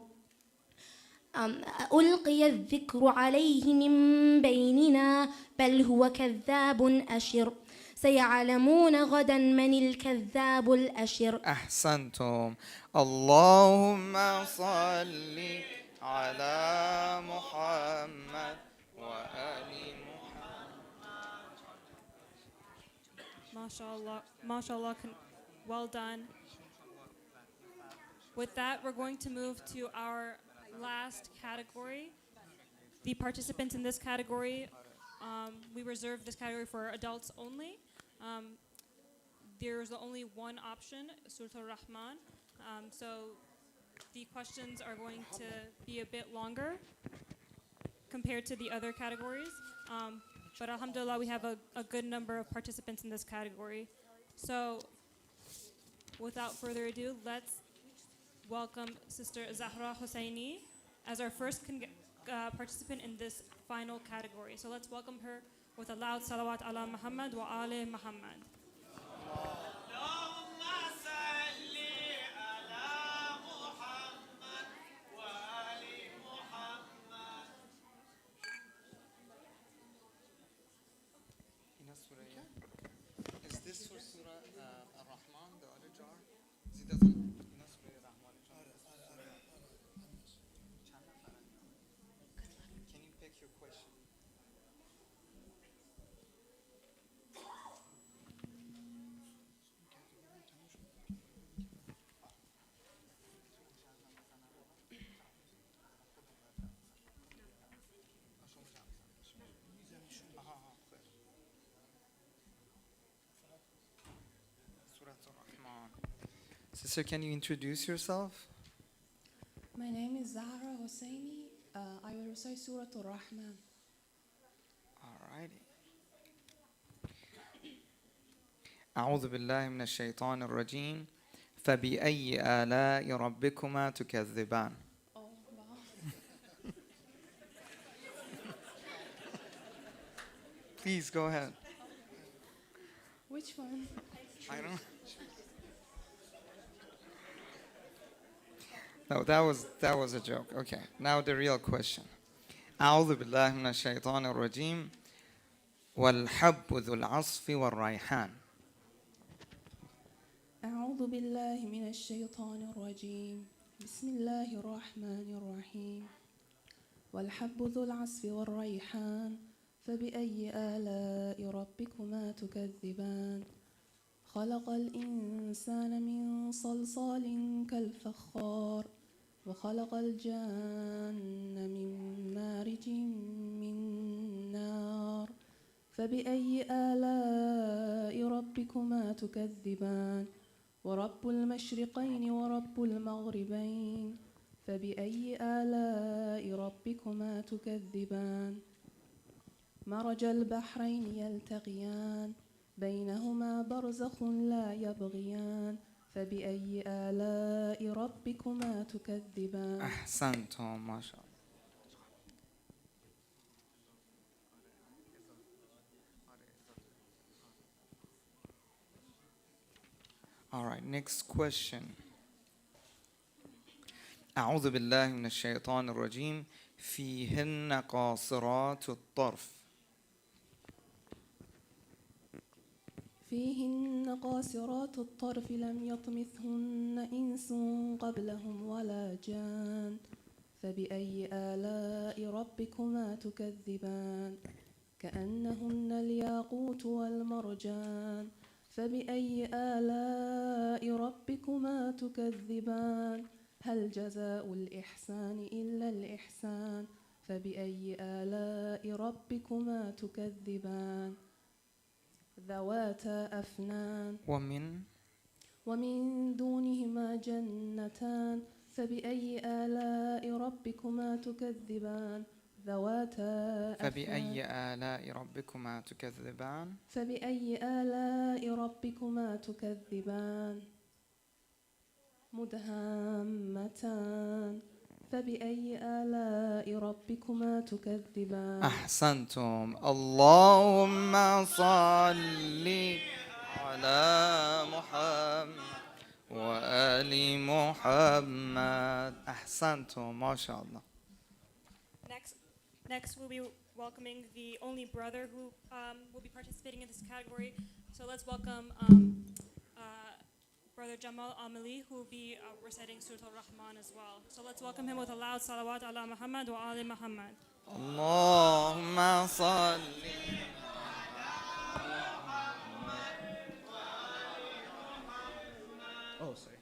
ألقي الذكر عليه من بيننا بل هو كذاب أشر سيعلمون غدا من الكذاب الأشر. أحسنتم. اللهم صل على محمد وآل MashaAllah, MashaAllah, well done. With that, we're going to move to our last category. The participants in this category, we reserve this category for adults only. There's only one option, Surah Al-Rahman. So the questions are going to be a bit longer compared to the other categories. But alhamdulillah, we have a good number of participants in this category. So without further ado, let's welcome Sister Zahra Hosseini as our first participant in this final category. So let's welcome her with a loud salawat ala Muhammad wa ali Muhammad. Is this for Surah Ar-Rahman, the other jar? It doesn't. Can you pick your question? Surah Ar-Rahman. Sister, can you introduce yourself? My name is Zahra Hosseini. I will recite Surah Al-Rahman. Alrighty. أعوذ بالله من الشيطان الرجيم فبأي آلاء ربكما تكذبان. Oh, wow. Please go ahead. Which one? I don't. No, that was a joke. Okay, now the real question. أعوذ بالله من الشيطان الرجيم والحب ذو العصف والريحان. أعوذ بالله من الشيطان الرجيم. بسم الله الرحمن الرحيم. والحب ذو العصف والريحان فبأي آلاء ربكما تكذبان. خلق الإنسان من صلصال كالفخار وخلق الجان من مارج من نار فبأي آلاء ربكما تكذبان. ورب المشرقين ورب المغربين فبأي آلاء ربكما تكذبان. مرج البحرين يلتقيان بينهما برزخ لا يبغيان فبأي آلاء ربكما تكذبان. أحسنتم ما شاء الله. All right, next question. أعوذ بالله من الشيطان الرجيم فيهن قاصرات الطرف. فيهن قاصرات الطرف لم يطمثهن إنس قبلهم ولا جان فبأي آلاء ربكما تكذبان. كأنهن الياقوت والمرجان فبأي آلاء ربكما تكذبان. هل جزاء الإحسان إلا الإحسان فبأي آلاء ربكما تكذبان. ذواتا أفنان ومن دونهما جنتان فبأي آلاء ربكما تكذبان. ذواتا فبأي آلاء ربكما تكذبان. فبأي آلاء ربكما تكذبان. مدهامتان فبأي آلاء ربكما تكذبان. أحسنتم. اللهم صل على محمد وآل محمد. أحسنتم ما شاء الله. Next, we'll be welcoming the only brother who will be participating in this category, So let's welcome Brother Jamal Amali, who will be reciting Surah Al-Rahman as well. So let's welcome him with a loud salawat ala Muhammad wa ali Muhammad. Allahumma salli. Oh, sorry.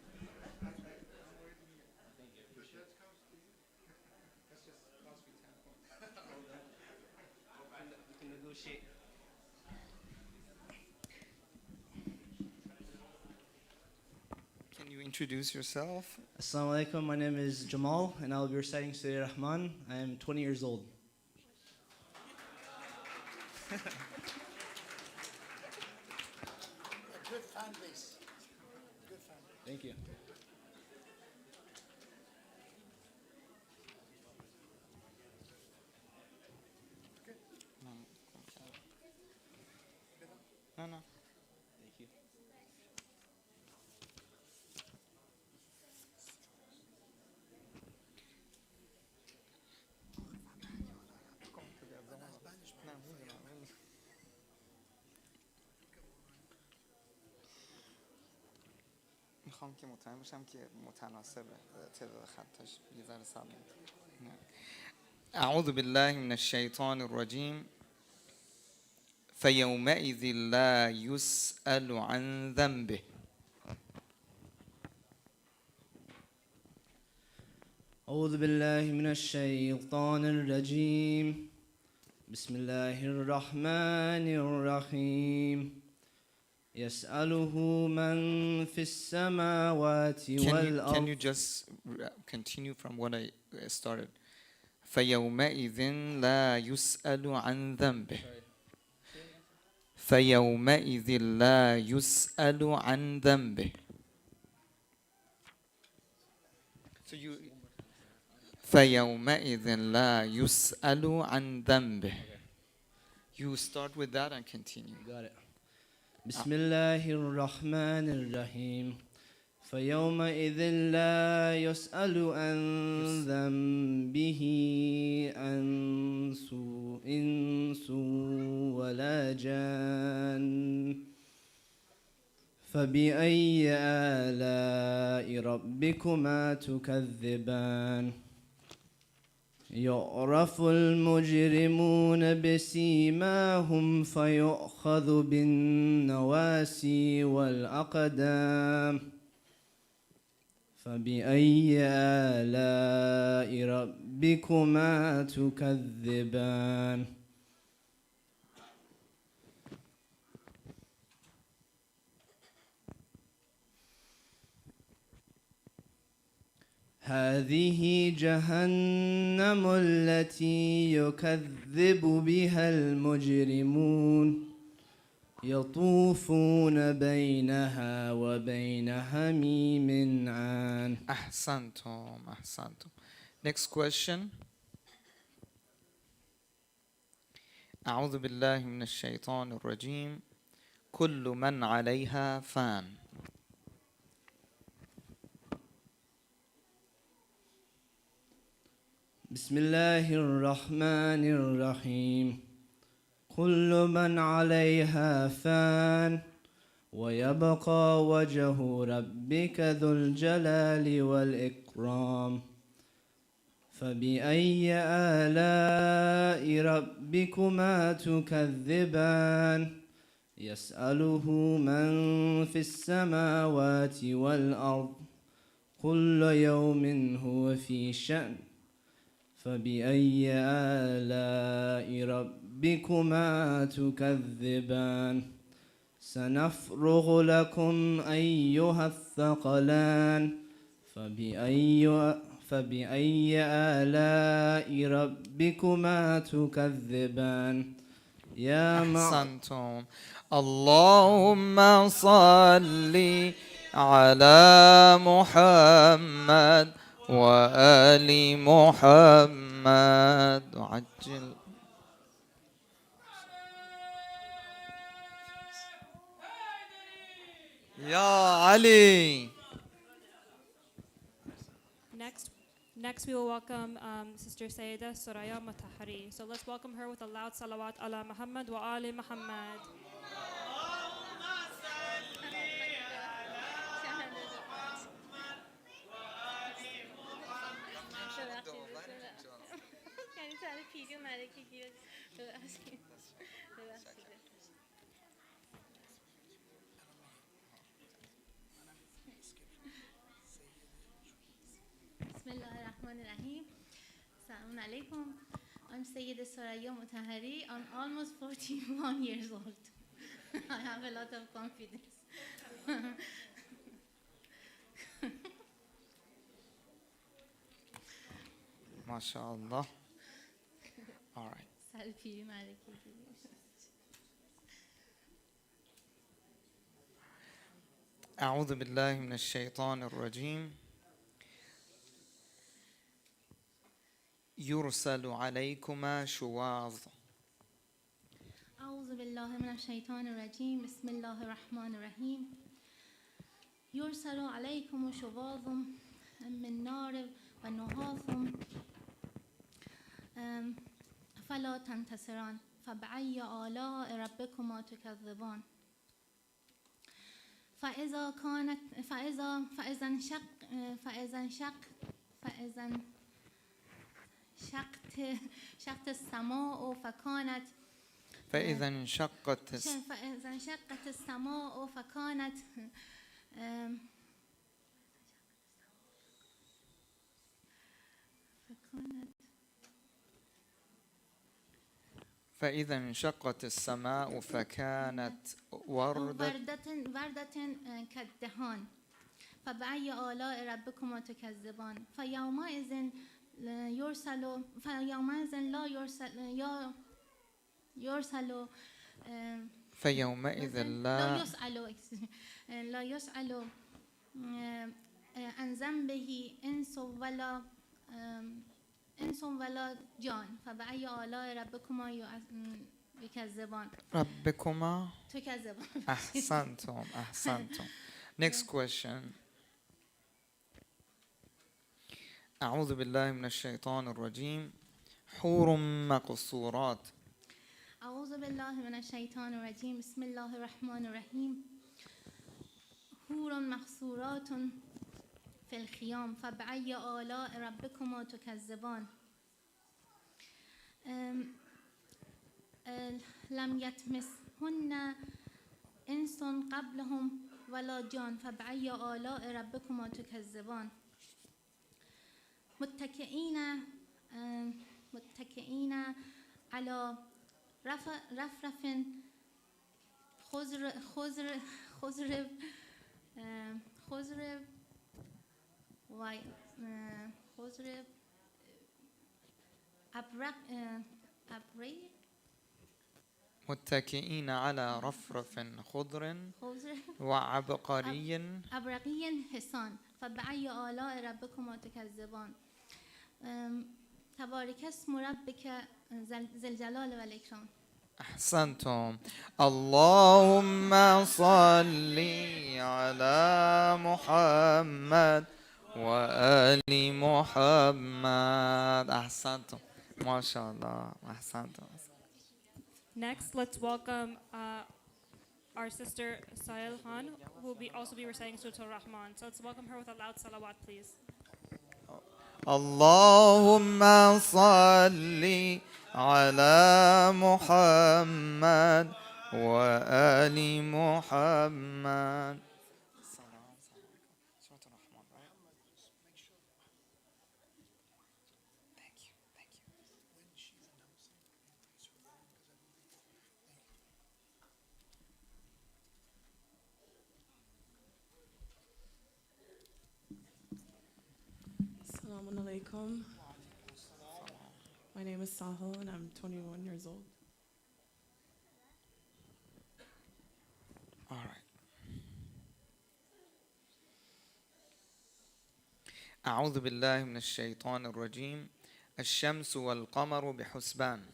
You can negotiate. Can you introduce yourself? Assalamu alaikum. My name is Jamal, and I will be reciting Surah Rahman. I am 20 years old. A good fan base. Good fan base. Thank you. No, no. Thank you. میخوام که مطمئن باشم که متناسبه تعداد خطاش یه ذره سلام. أعوذ بالله من الشيطان الرجيم فيومئذ لا يسأل عن ذنبه. أعوذ بالله من الشيطان الرجيم. بسم الله الرحمن الرحيم. يسأله من في السماوات والأرض. Can you just continue from what I started? فيومئذ لا يسأل عن ذنبه. فيومئذ لا يسأل عن ذنبه. So you فيومئذ لا يسأل عن ذنبه. You start with that and continue. Got it. بسم الله الرحمن الرحيم. فيومئذ لا يسأل عن ذنبه إنس ولا جان. فبأي آلاء ربكما تكذبان. يعرف المجرمون بسيماهم فيؤخذ بالنواسي والأقدام. فبأي آلاء ربكما تكذبان. هذه جهنم التي يكذب بها المجرمون يطوفون بينها وبين حميم عان. أحسنتم. Next question. أعوذ بالله من الشيطان الرجيم. كل من عليها فان. بسم الله الرحمن الرحيم. كل من عليها فان ويبقى وجه ربك ذو الجلال والإكرام. فبأي آلاء ربكما تكذبان. يسأله من في السماوات والأرض كل يوم هو في شأن. فبأي آلاء ربكما تكذبان. سنفرغ لكم أيها الثقلان. فبأي آلاء ربكما تكذبان. أحسنتم. اللهم صل على محمد وآل محمد وعجل. يا علي. Next we will welcome Sister Sayyida Suraya Matahari. So let's welcome her with a loud salawat ala Muhammad wa ali Muhammad. Bismillahirrahmanirrahim. Salamun Alaykum. I'm Sayyida Soraya Mutahari. I'm almost 41 years old. I have a lot of confidence. MashaAllah. All right. Salpiri Maliki. أعوذ بالله من الشيطان الرجيم. يرسل عليكما شواظ. أعوذ بالله من الشيطان الرجيم. بسم الله الرحمن الرحيم. يرسل عليكم شواظ من نار ونحاس فلا تنتصران فبأي آلاء ربكما تكذبان فإذا انشقت السماء فكانت فإذا انشقت السماء فكانت فإذا انشقت السماء فكانت وردة كالدهان فبأي آلاء ربكما تكذبان فيومئذ لا يرسل فيومئذ لا يسأل عن ذنبه إنس ولا جان فبأي آلاء ربكما يكذبان ربكما تكذبان. أحسنتم. Next question. أعوذ بالله من الشيطان الرجيم. حور مقصورات. أعوذ بالله من الشيطان الرجيم. بسم الله الرحمن الرحيم. حور مقصورات في الخيام فبأي آلاء ربكما تكذبان لم يطمثهن إنس قبلهم ولا جان فبأي آلاء ربكما تكذبان متكئين على رفرف خضر متكئين على رفرف خضر وعبقري حسان فبأي آلاء ربكما تكذبان تبارك اسم ربك ذي الجلال والإكرام. أحسنتم. اللهم صل على محمد وآل محمد. أحسنتم. ما شاء الله. أحسنتم. Next, let's welcome our sister Sahil Khan, who will also be reciting Surah Al-Rahman. So let's welcome her with a loud salawat, please. اللهم صل على محمد وآل محمد. Assalamu alaikum. My name is Sahil and I'm 21 years old. All right. أعوذ بالله من الشيطان الرجيم. الشمس والقمر بحسبان.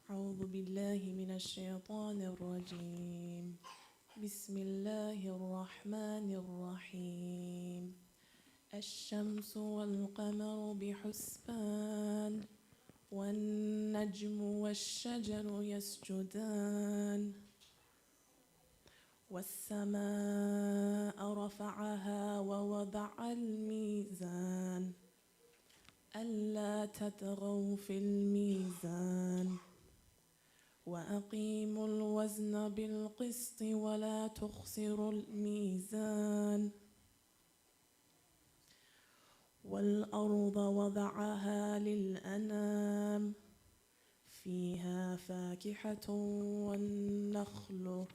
أعوذ بالله من الشيطان الرجيم. بسم الله الرحمن الرحيم. الشمس والقمر بحسبان والنجم والشجر يسجدان والسماء رفعها ووضع الميزان تطغوا في الميزان وأقيموا الوزن بالقسط ولا تخسروا الميزان والأرض وضعها للأنام فيها فاكهة والنخل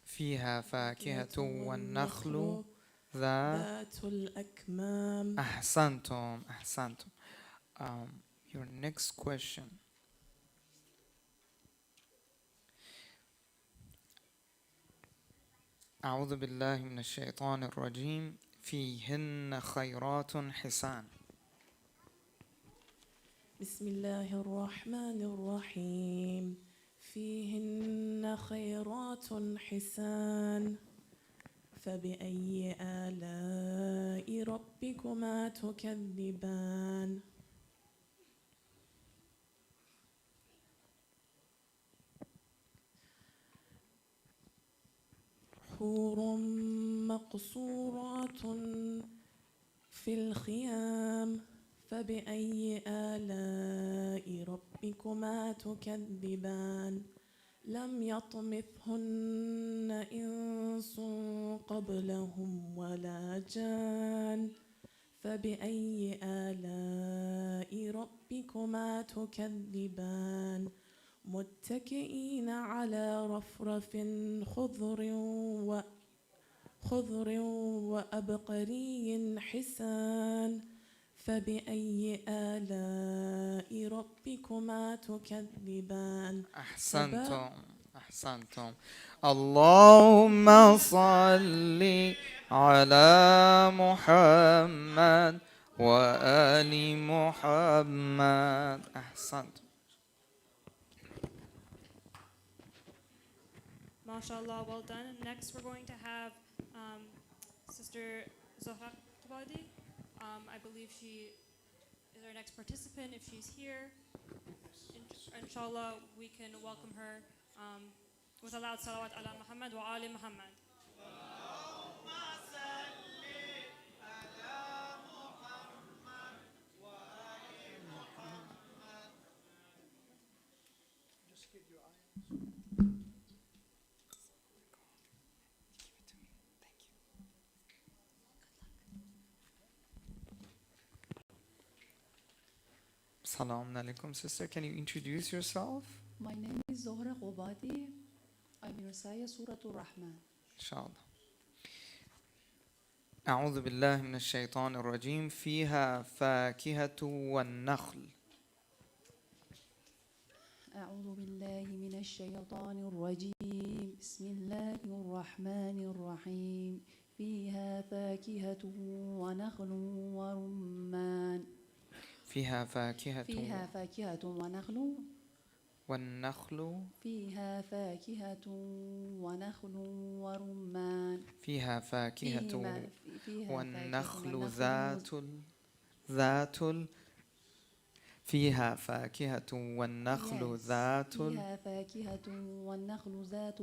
فيها فاكهة والنخل ذات الأكمام. أحسنتم. Your next question. أعوذ بالله من الشيطان الرجيم فيهن خيرات حسان. بسم الله الرحمن الرحيم فيهن خيرات حسان فبأي آلاء ربكما تكذبان حور مقصورات في الخيام فبأي آلاء ربكما تكذبان لم يطمثهن إنس قبلهم ولا جان فبأي آلاء ربكما تكذبان متكئين على رفرف خضر وأبقري حسان فبأي آلاء ربكما تكذبان. أحسنتم. اللهم صل على محمد وآل محمد. أحسنتم. MashaAllah, well done. Next, we're going to have Sister Zohra Tabadi. I believe she is our next participant. If she's here, inshallah, we can welcome her with a loud salawat ala Muhammad wa ali Muhammad. Salamun Alaykum, sister. Can you introduce yourself? My name is Zohra Qobadi. I will recite Surah Al-Rahman. Inshallah. أعوذ بالله من الشيطان الرجيم فيها فاكهة والنخل. أعوذ بالله من الشيطان الرجيم بسم الله الرحمن الرحيم فيها فاكهة ونخل ورمان. فيها فاكهة ونخل والنخل. فيها فاكهة ونخل ورمان. فيها فاكهة والنخل فيها فاكهة والنخل ذات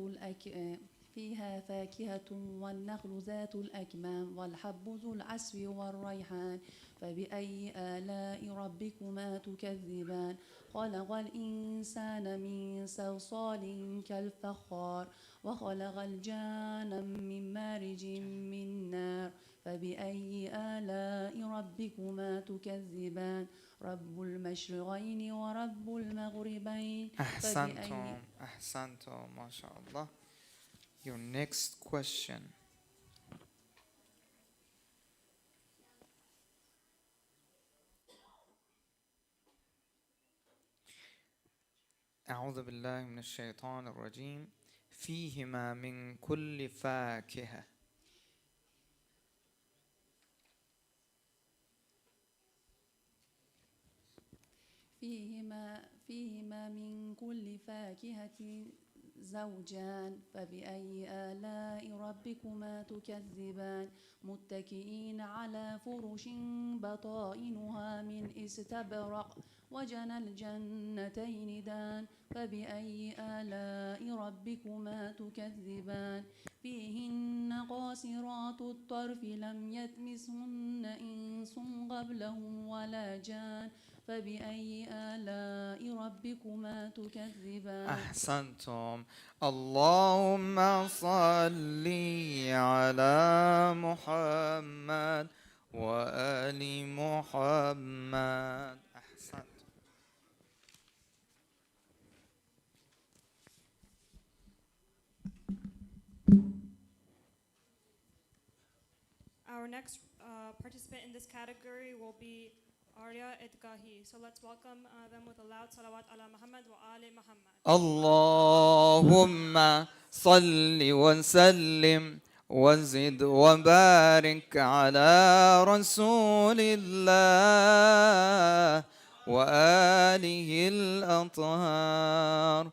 فيها فاكهة والنخل ذات الأكمام والحب ذو العصف والريحان فبأي آلاء ربكما تكذبان خلق الإنسان من صلصال كالفخار وخلق الجان من مارج من نار فبأي آلاء ربكما تكذبان رب المشرقين ورب المغربين. أحسنتم ما شاء الله. Your next question. أعوذ بالله من الشيطان الرجيم فيهما من كل فاكهة. فيهما من كل فاكهة زوجان فبأي آلاء ربكما تكذبان متكئين على فرش بطائنها من استبرق وجنى الجنتين دان فبأي آلاء ربكما تكذبان فيهن قاصرات الطرف لم يطمثهن إنس قبلهم ولا جان فبأي آلاء ربكما تكذبان أحسنتم. اللهم صل على محمد وآل محمد. أحسنتم. Our next participant in this category will be Arya Edgahi. So let's welcome them with a loud salawat ala Muhammad wa ali Muhammad. اللهم صل وسلم وزد وبارك على رسول الله وآله الأطهار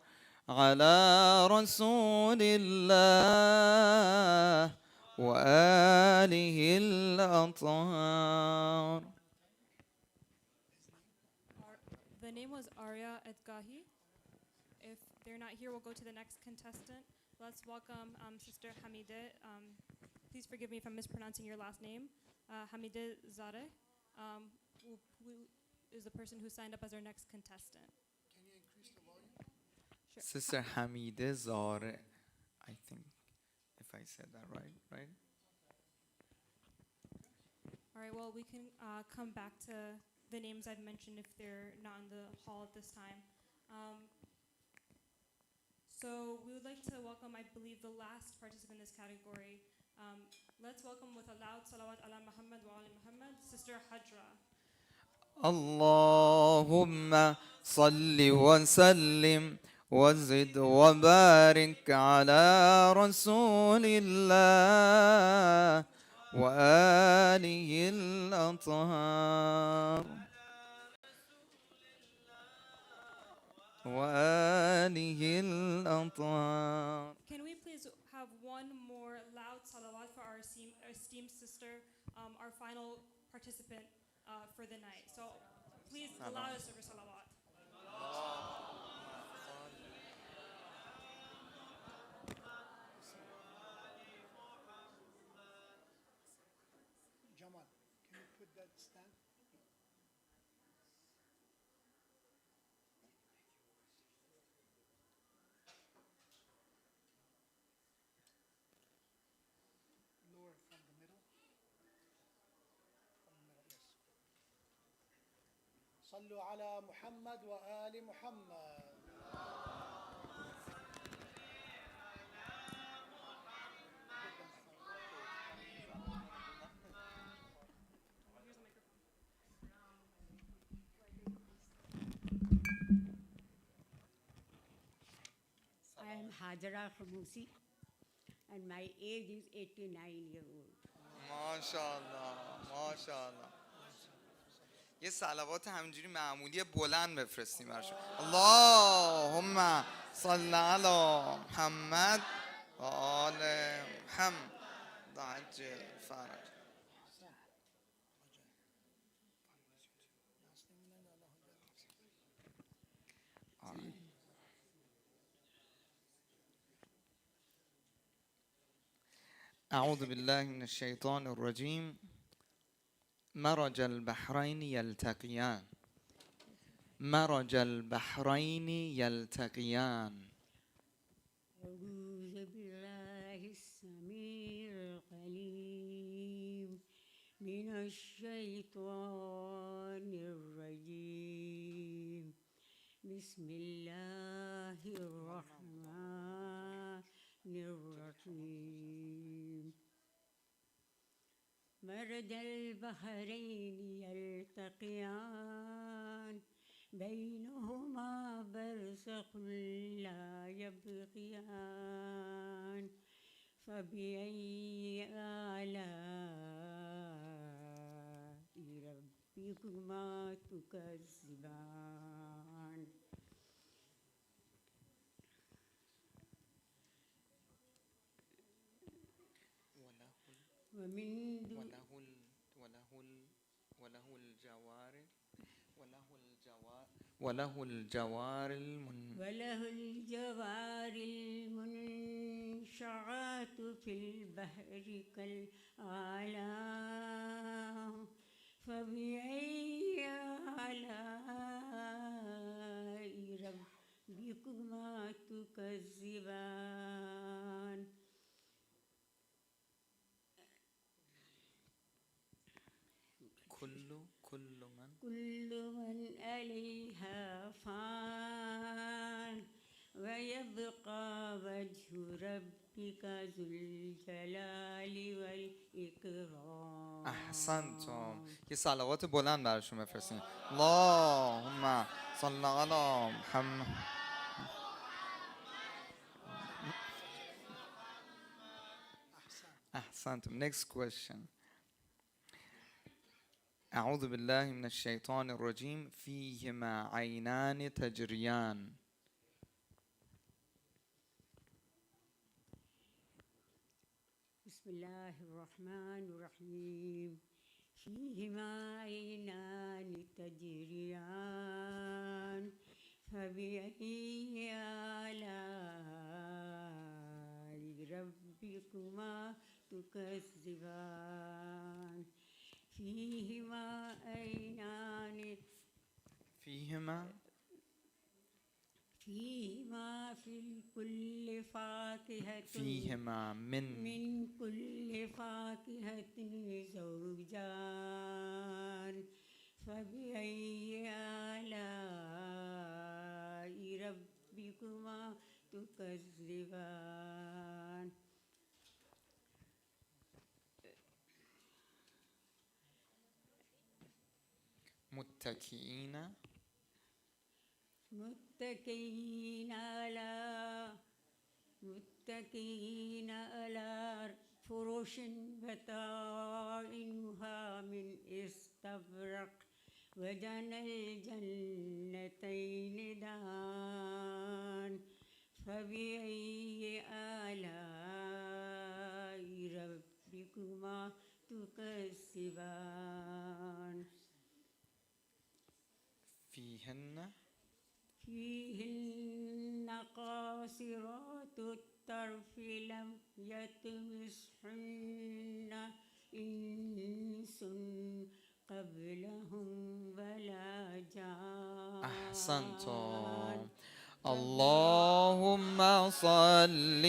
على رسول الله وآله الأطهار. The name was Arya Edgahi. If they're not here, we'll go to the next contestant. Let's welcome Sister Hamide. Please forgive me if I'm mispronouncing your last name. Hamide Zadeh, who is the person who signed up as our next contestant. Can you increase the volume? Sure. Sister Hamide Zare, I think, if I said that right? All right, well, we can come back to the names I've mentioned if they're not in the hall at this time. So we would like to welcome, I believe, the last participant in this category. Let's welcome with a loud salawat ala Muhammad wa ali Muhammad, Sister Hajra. اللهم صل وسلم وزد وبارك على رسول الله وآله الأطهار وآله الأطهار. Can we please have one more loud salawat for our esteemed sister, our final participant for the night. So please allow us to salawat. Jamal, can you put that stand? Lower from the middle. From the middle, yes. صلوا على محمد وآل محمد. I am Hajara Khamusi and my age is 89 years old. ماشاءالله. یه صلوات همینجوری معمولی بلند بفرستیم برشون. اللهم صل علی محمد و آل محمد عجل فرج. أعوذ بالله من الشيطان الرجيم. مرج البحرين يلتقيان مرج البحرين يلتقيان. أعوذ بالله السميع العليم من الشيطان الرجيم. بسم الله الرحمن الرحيم. مرج البحرين يلتقيان بينهما برزخ لا يبغيان فبأي آلاء ربكما تكذبان. وله الجوار وله الجوار المنشآت في البحر كالأعلام فبأي آلاء ربكما تكذبان كل من عليها فان ويبقى وجه ربك ذو الجلال والإكرام. احسنتم. یه صلوات بلند براشون بفرستین. اللهم صل علی محمد. احسنتم. Next question. أعوذ بالله من الشيطان الرجيم فيهما عينان تجريان. بسم الله الرحمن الرحيم فيهما عينان تجريان فبأي آلاء ربكما تكذبان فيهما عينان فيهما في كل فاكهة فيهما من كل فاكهة زوجان فبأي آلاء ربكما تكذبان متكئين على فرش بطائنها من استبرق وجنى الجنتين دان فبأي آلاء ربكما تكذبان فيهن قاصرات الطرف لم يطمثهن إنس قبلهم ولا جان. أحسنتم. اللهم صل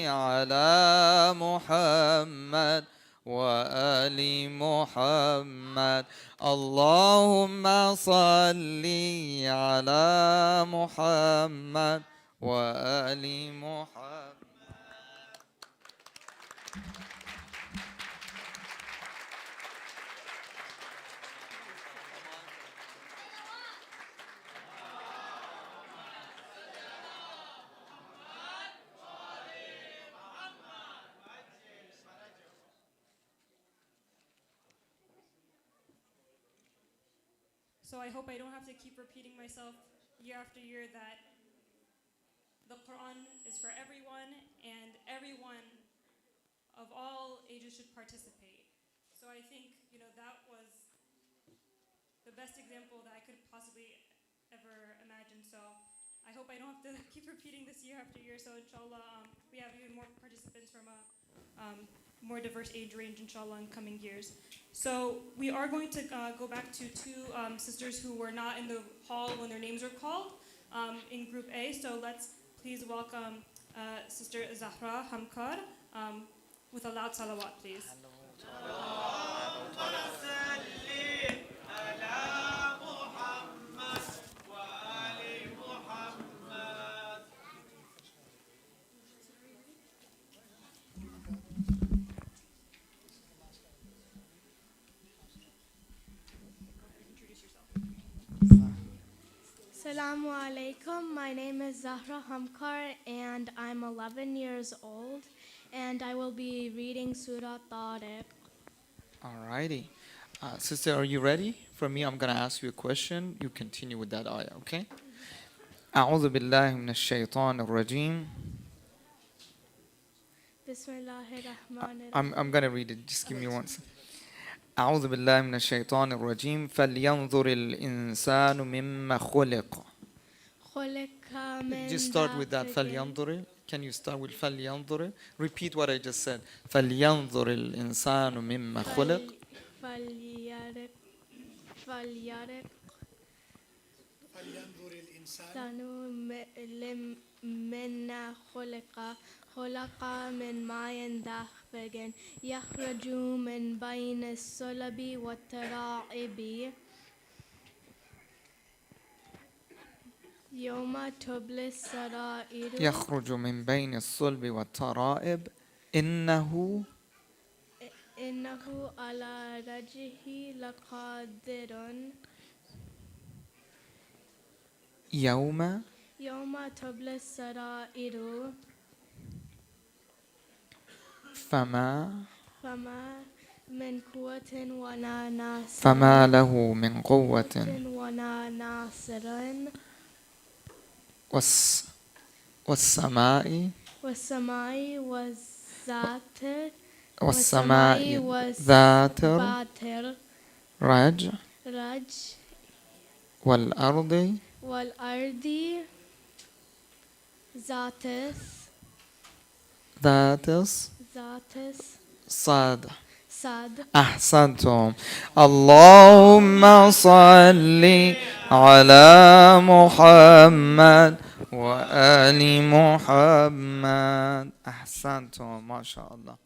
على محمد وآل محمد. اللهم صل على محمد وآل محمد. So I hope I don't have to keep repeating myself year after year that the Quran is for everyone and everyone of all ages should participate. So I think, that was the best example that I could possibly ever imagine. So I hope I don't have to keep repeating this year after year. So inshallah, we have even more participants from a more diverse age range, inshallah, in coming years. So we are going to go back to two sisters who were not in the hall when their names were called in Group A. So let's please welcome Sister Zahra Hamkar with a loud salawat, please. Assalamu alaikum. My name is Zahra Hamkar and I'm 11 years old and I will be reading Surah Tariq. Alrighty. Sister, are you ready? For me, I'm going to ask you a question. You continue with that ayah, okay? أعوذ بالله من الشيطان الرجيم. Bismillahirrahmanirrahim. I'm going to read it. Just give me one second. أعوذ بالله من الشيطان الرجيم فلينظر الإنسان مما خلق. Just start with that. فلينظر. Can you start with فلينظر? Repeat what I just said. فلينظر الإنسان مما خلق. فليرق منا خلق من ماء دافق يخرج من بين الصلب والترائب يوم تبلى السرائر يخرج من بين الصلب والترائب إنه على رجعه لقادر يوم تبلى السرائر فما من قوة ولا ناصر فما له من قوة ولا ناصر والسماء ذات رج والأرض ذات صاد. أحسنتم. اللهم صل على محمد وآل محمد. أحسنتم ما شاء الله.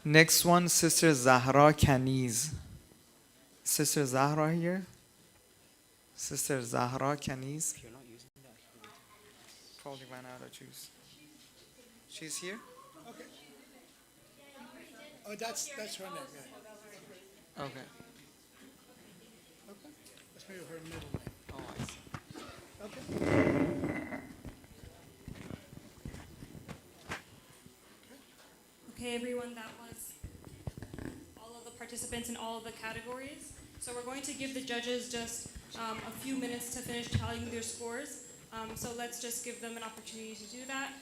Next one, Sister Zahra Kaniz. Sister Zahra here? Sister Zahra Kaniz? Probably ran out of juice. She's here? Okay. Oh, that's her name. Yeah. Okay. Okay. That's maybe her middle name. Oh, I see. Okay. Okay, everyone, that was all of the participants in all of the categories. So we're going to give the judges just a few minutes to finish tallying their scores. So let's just give them an opportunity to do that.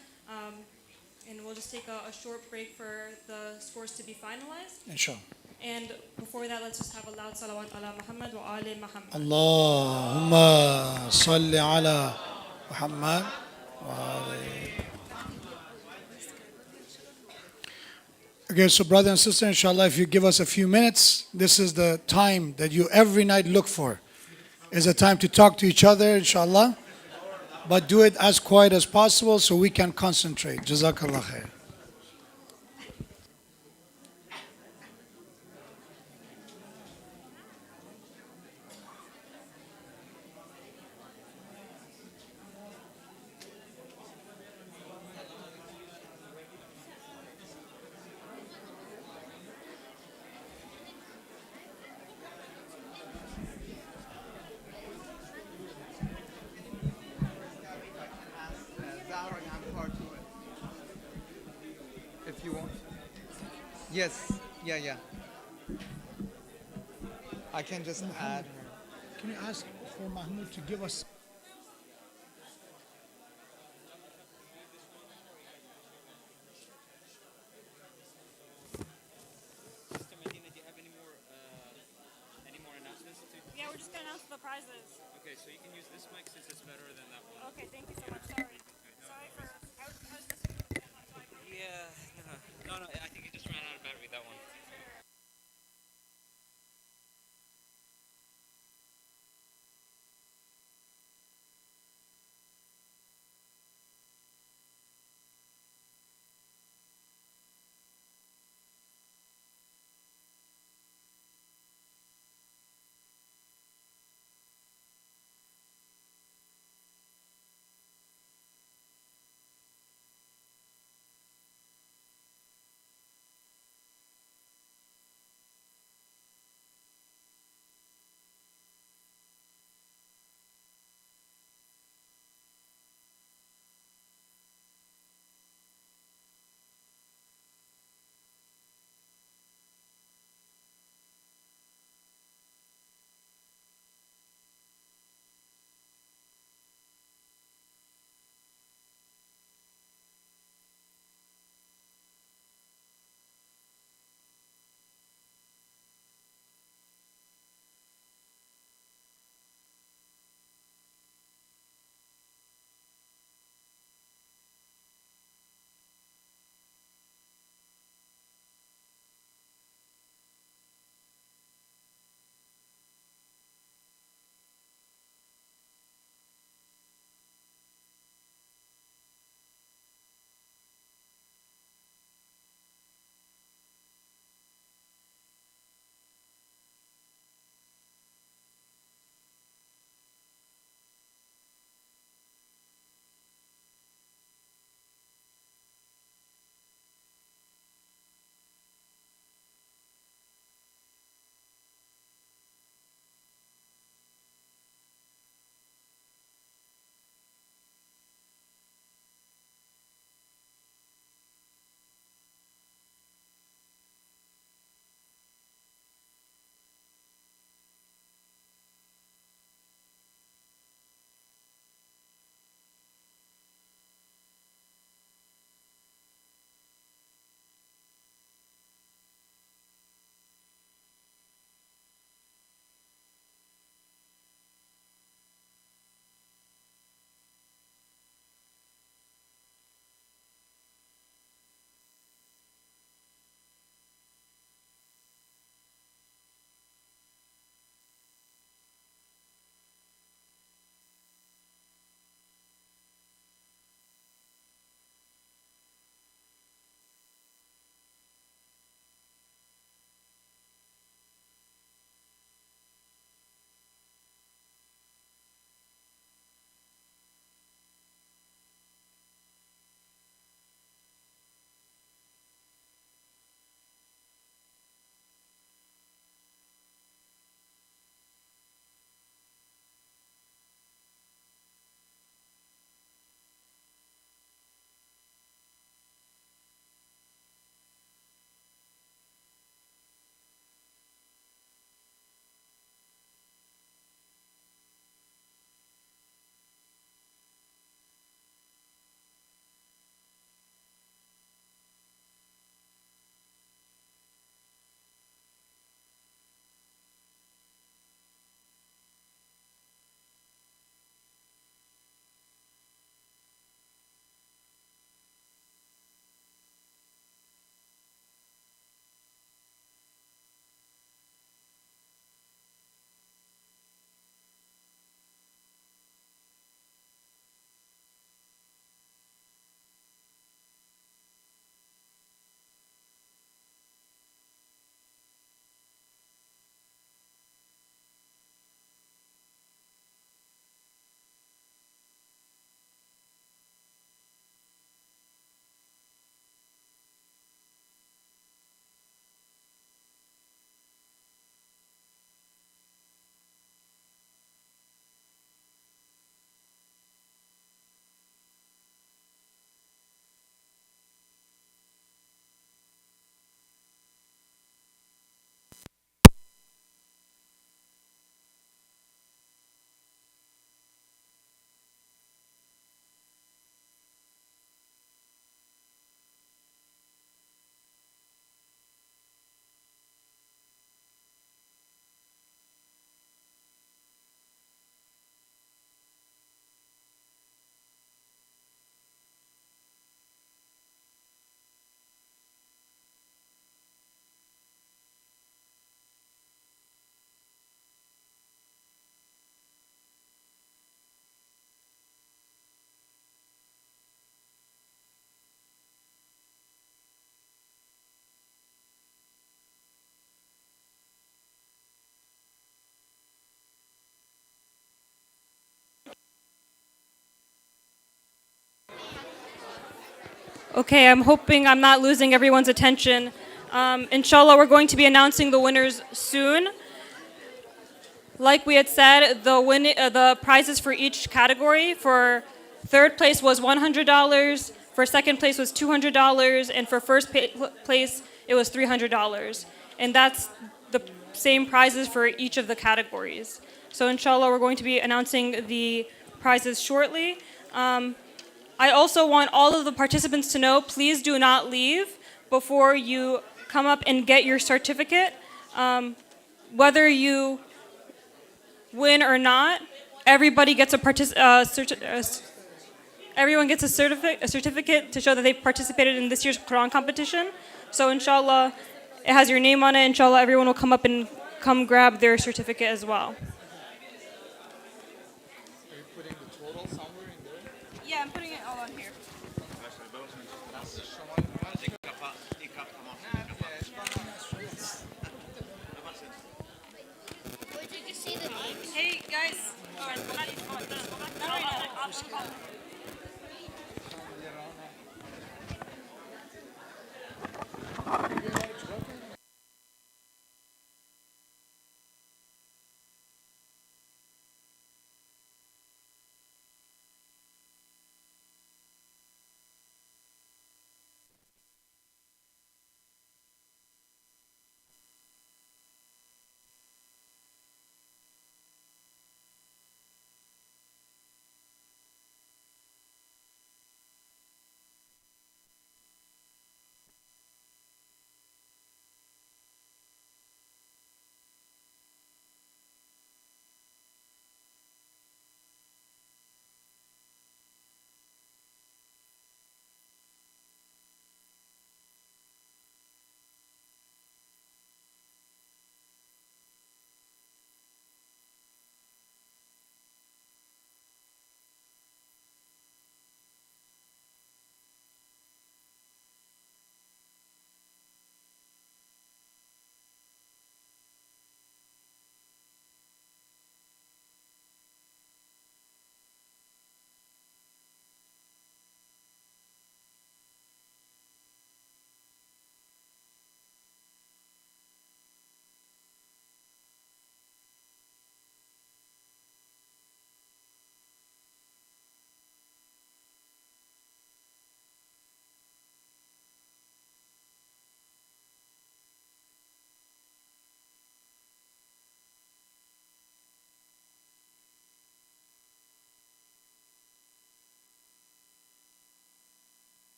And we'll just take a short break for the scores to be finalized. Inshallah. And before that, let's just have a loud salawat ala Muhammad wa ali Muhammad. Allahumma salli ala Muhammad wa ali. Okay, so brother and sister, inshallah, if you give us a few minutes, this is the time that you every night look for. Is a time to talk to each other, inshallah. But do it as quiet as possible so we can concentrate. JazakAllah khayr. If you want. Yes. Yeah. I can just add her. Can you ask for Mahmoud to give us Yeah, we're just going to announce the prizes. Okay, so you can use this mic since it's better than that one. Okay, thank you so much. Sorry. Sorry for... Yeah, no, I think it just ran out of battery, that one. Okay, I'm hoping I'm not losing everyone's attention. Inshallah, we're going to be announcing the winners soon. Like we had said, the prizes for each category for third place was $100, for second place was $200, and for first place it was $300. And that's the same prizes for each of the categories. So inshallah, we're going to be announcing the prizes shortly. I also want all of the participants to know, please do not leave before you come up and get your certificate. Whether you win or not, everybody gets everyone gets a certificate to show that they participated in this year's Quran competition. So inshallah, it has your name on it. Inshallah, everyone will come up and come grab their certificate as well. Yeah, I'm putting it all on here. Hey guys.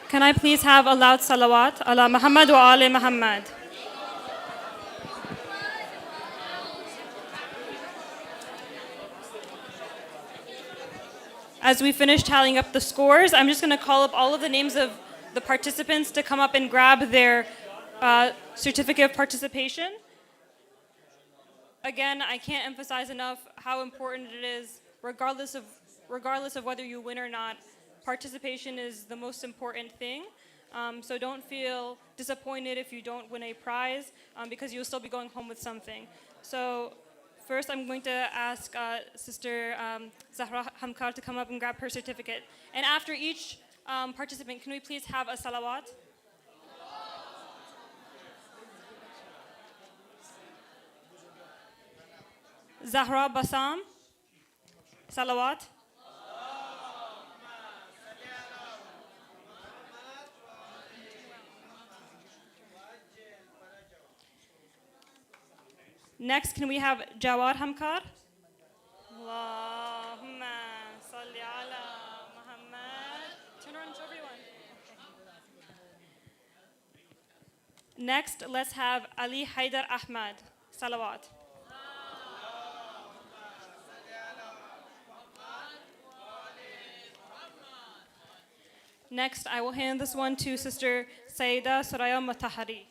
Can I please have a loud salawat ala Muhammad wa ali Muhammad? As we finish tallying up the scores, I'm just going to call up all of the names of the participants to come up and grab their certificate of participation. Again, I can't emphasize enough how important it is, regardless of whether you win or not. Participation is the most important thing. So don't feel disappointed if you don't win a prize, because you'll still be going home with something. So first, I'm going to ask Sister Zahra Hamkar to come up and grab her certificate. And after each participant, can we please have a salawat? Zahra Basam, salawat. Next, can we have Jawad Hamkar? Allahumma salli ala Muhammad. Turn around to everyone. Next, let's have Ali Haidar Ahmad. Salawat. Next, I will hand this one to Sister Saida Soraya Matahari.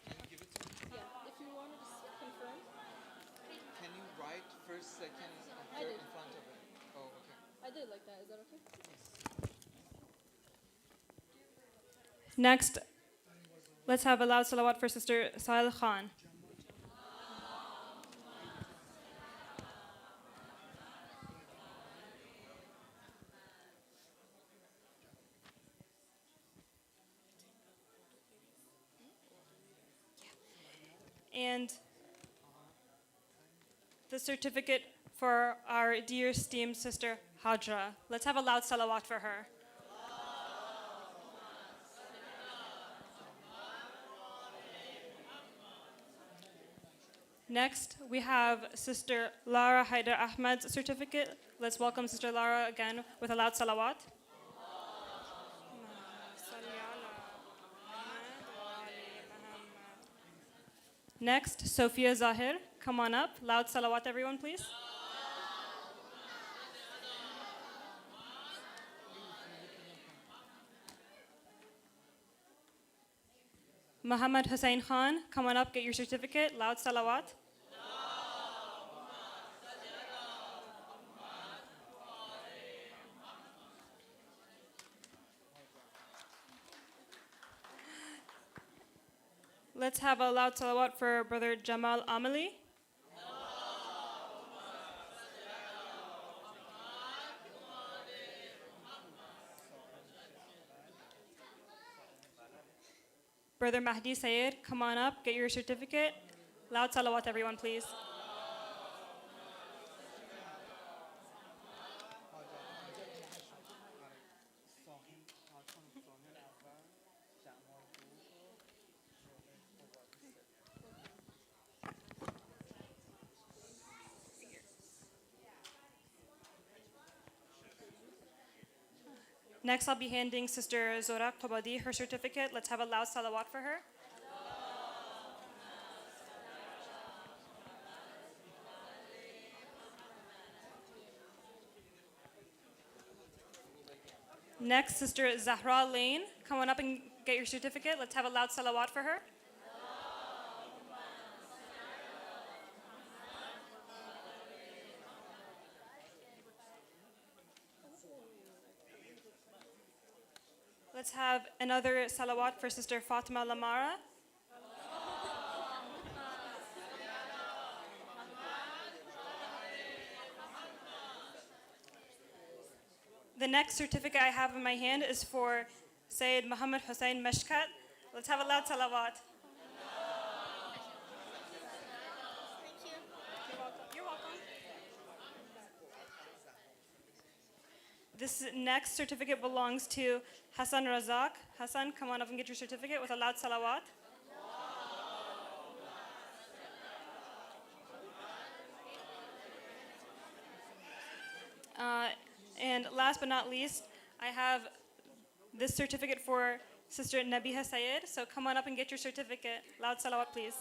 Can you write first, second, and third in front of it? Oh, okay. I did like that. Is that okay? Next, let's have a loud salawat for Sister Sahil Khan. And the certificate for our dear esteemed sister Hajra. Let's have a loud salawat for her. Next, we have Sister Lara Haidar Ahmad's certificate. Let's welcome Sister Lara again with a loud salawat. Next, Sophia Zahir. Come on up. Loud salawat, everyone, please. Muhammad Hussein Khan. Come on up, get your certificate. Loud salawat. Let's have a loud salawat for Brother Jamal Amali. Brother Mahdi Sayed, come on up, get your certificate. Loud salawat, everyone, please. Next, I'll be handing Sister Zora Qabadi her certificate. Let's have a loud salawat for her. Next, Sister Zahra Lane. Come on up and get your certificate. Let's have a loud salawat for her. Let's have another salawat for Sister Fatima Lamara. The next certificate I have in my hand is for Sayyid Muhammad Hussein Mashkat. Let's have a loud salawat. You're welcome. This next certificate belongs to Hassan Razak. Hassan, come on up and get your certificate with a loud salawat. And last but not least, I have this certificate for Sister Nabiha Sayed. So come on up and get your certificate. Loud salawat, please.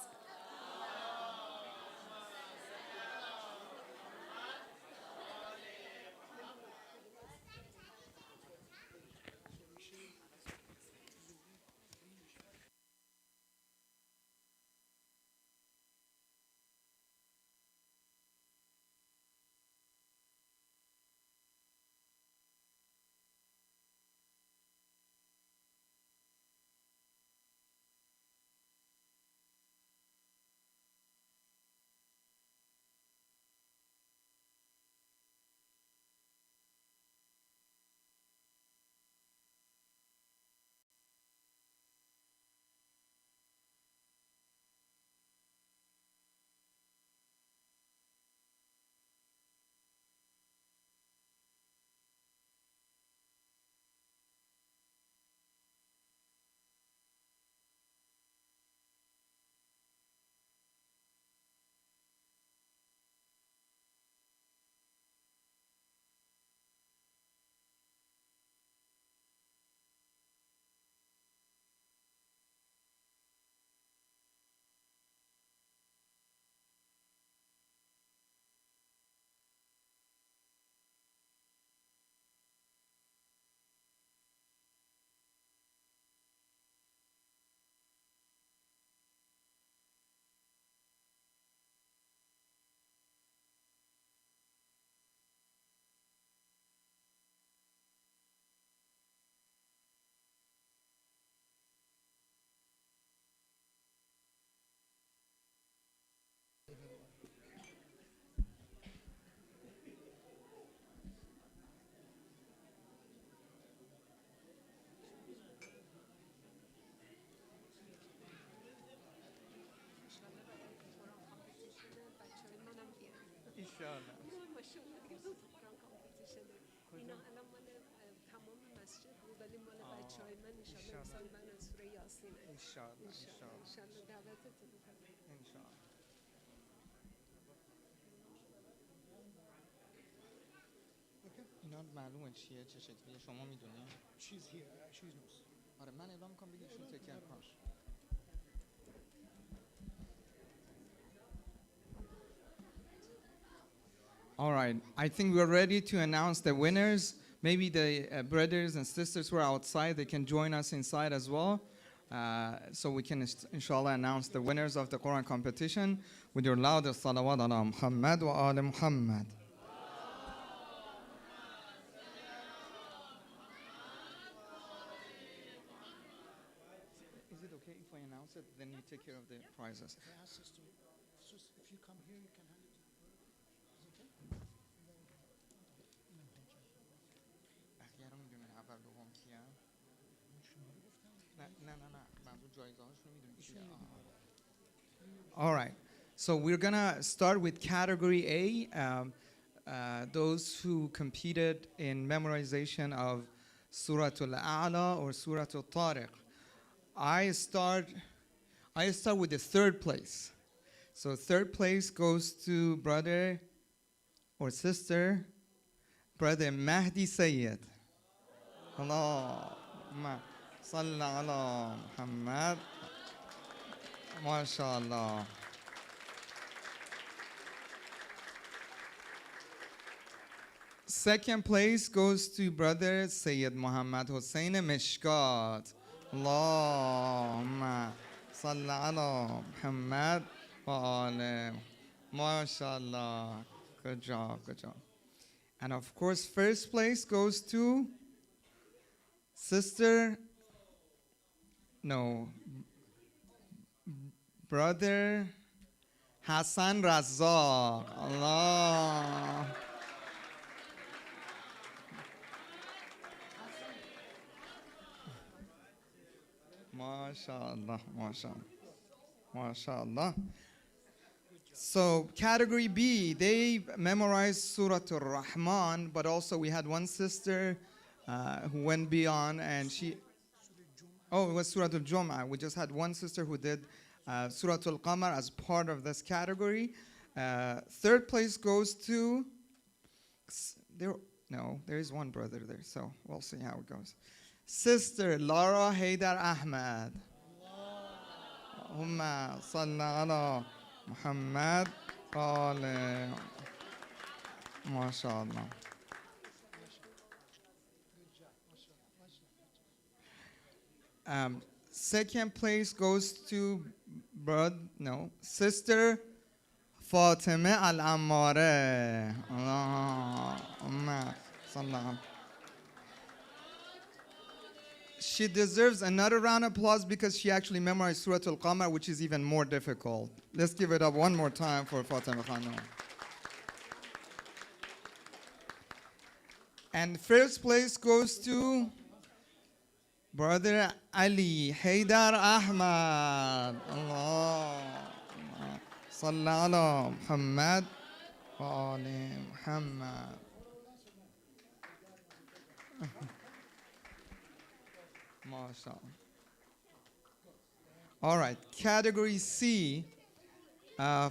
انشالله اینا ماشاءالله دیگه دو تا قرآن کامپتیشن اینا الان مال تمام مسجد بود ولی مال بچهای من انشالله امسال من از سوره یاسین انشالله انشالله دعوتتون میکنم انشالله. اینا معلومه چیه چه شکلیه شما میدونی؟ She's here. She knows. آره من اعلام میکنم دیگه ایشون تکیه کنم. All right, I think we're ready to announce the winners. Maybe the brothers and sisters who are outside, they can join us inside as well. So we can inshallah announce the winners of the Quran competition with your loudest salawat ala Muhammad wa ala Muhammad. Is it okay if I announce it, then you take care of the prizes? I asked us to, if you come here, you can hand it to the brother. Is it okay? بقیه رو میدونن اول دوم کیه؟ نه منظور جایزه هاشون میدونی چیه؟ All right, so we're gonna start with category A, those who competed in memorization of Surah Al-A'la or Surah Al-Tariq. I start with the third place. So third place goes to brother or sister, brother Mahdi Sayyid. Allahumma salli ala Muhammad. MashaAllah. Second place goes to brother Sayyid Muhammad Hussein Mishkat. Allahumma salli ala Muhammad wa ala. MashaAllah. Good job, good job. And of course, first place goes to brother Hassan Razzaq. Allah. MashaAllah, MashaAllah, MashaAllah. So category B, they memorized Surah Al-Rahman, but also we had one sister who went beyond and it was Surah Al-Jum'ah. We just had one sister who did Surah Al-Qamar as part of this category. Third place goes to, there is one brother there, so we'll see how it goes. Sister Lara Haydar Ahmad. Allahumma salli ala Muhammad wa ala. MashaAllah. Second place goes to sister Fatima Al-Ammare. Allahumma salli. She deserves another round of applause because she actually memorized Surah Al-Qamar, which is even more difficult. Let's give it up one more time for Fatima Khanum. And first place goes to brother Ali Haydar Ahmad. Allah salli ala Muhammad wa ali Muhammad. MashaAllah. All right, category C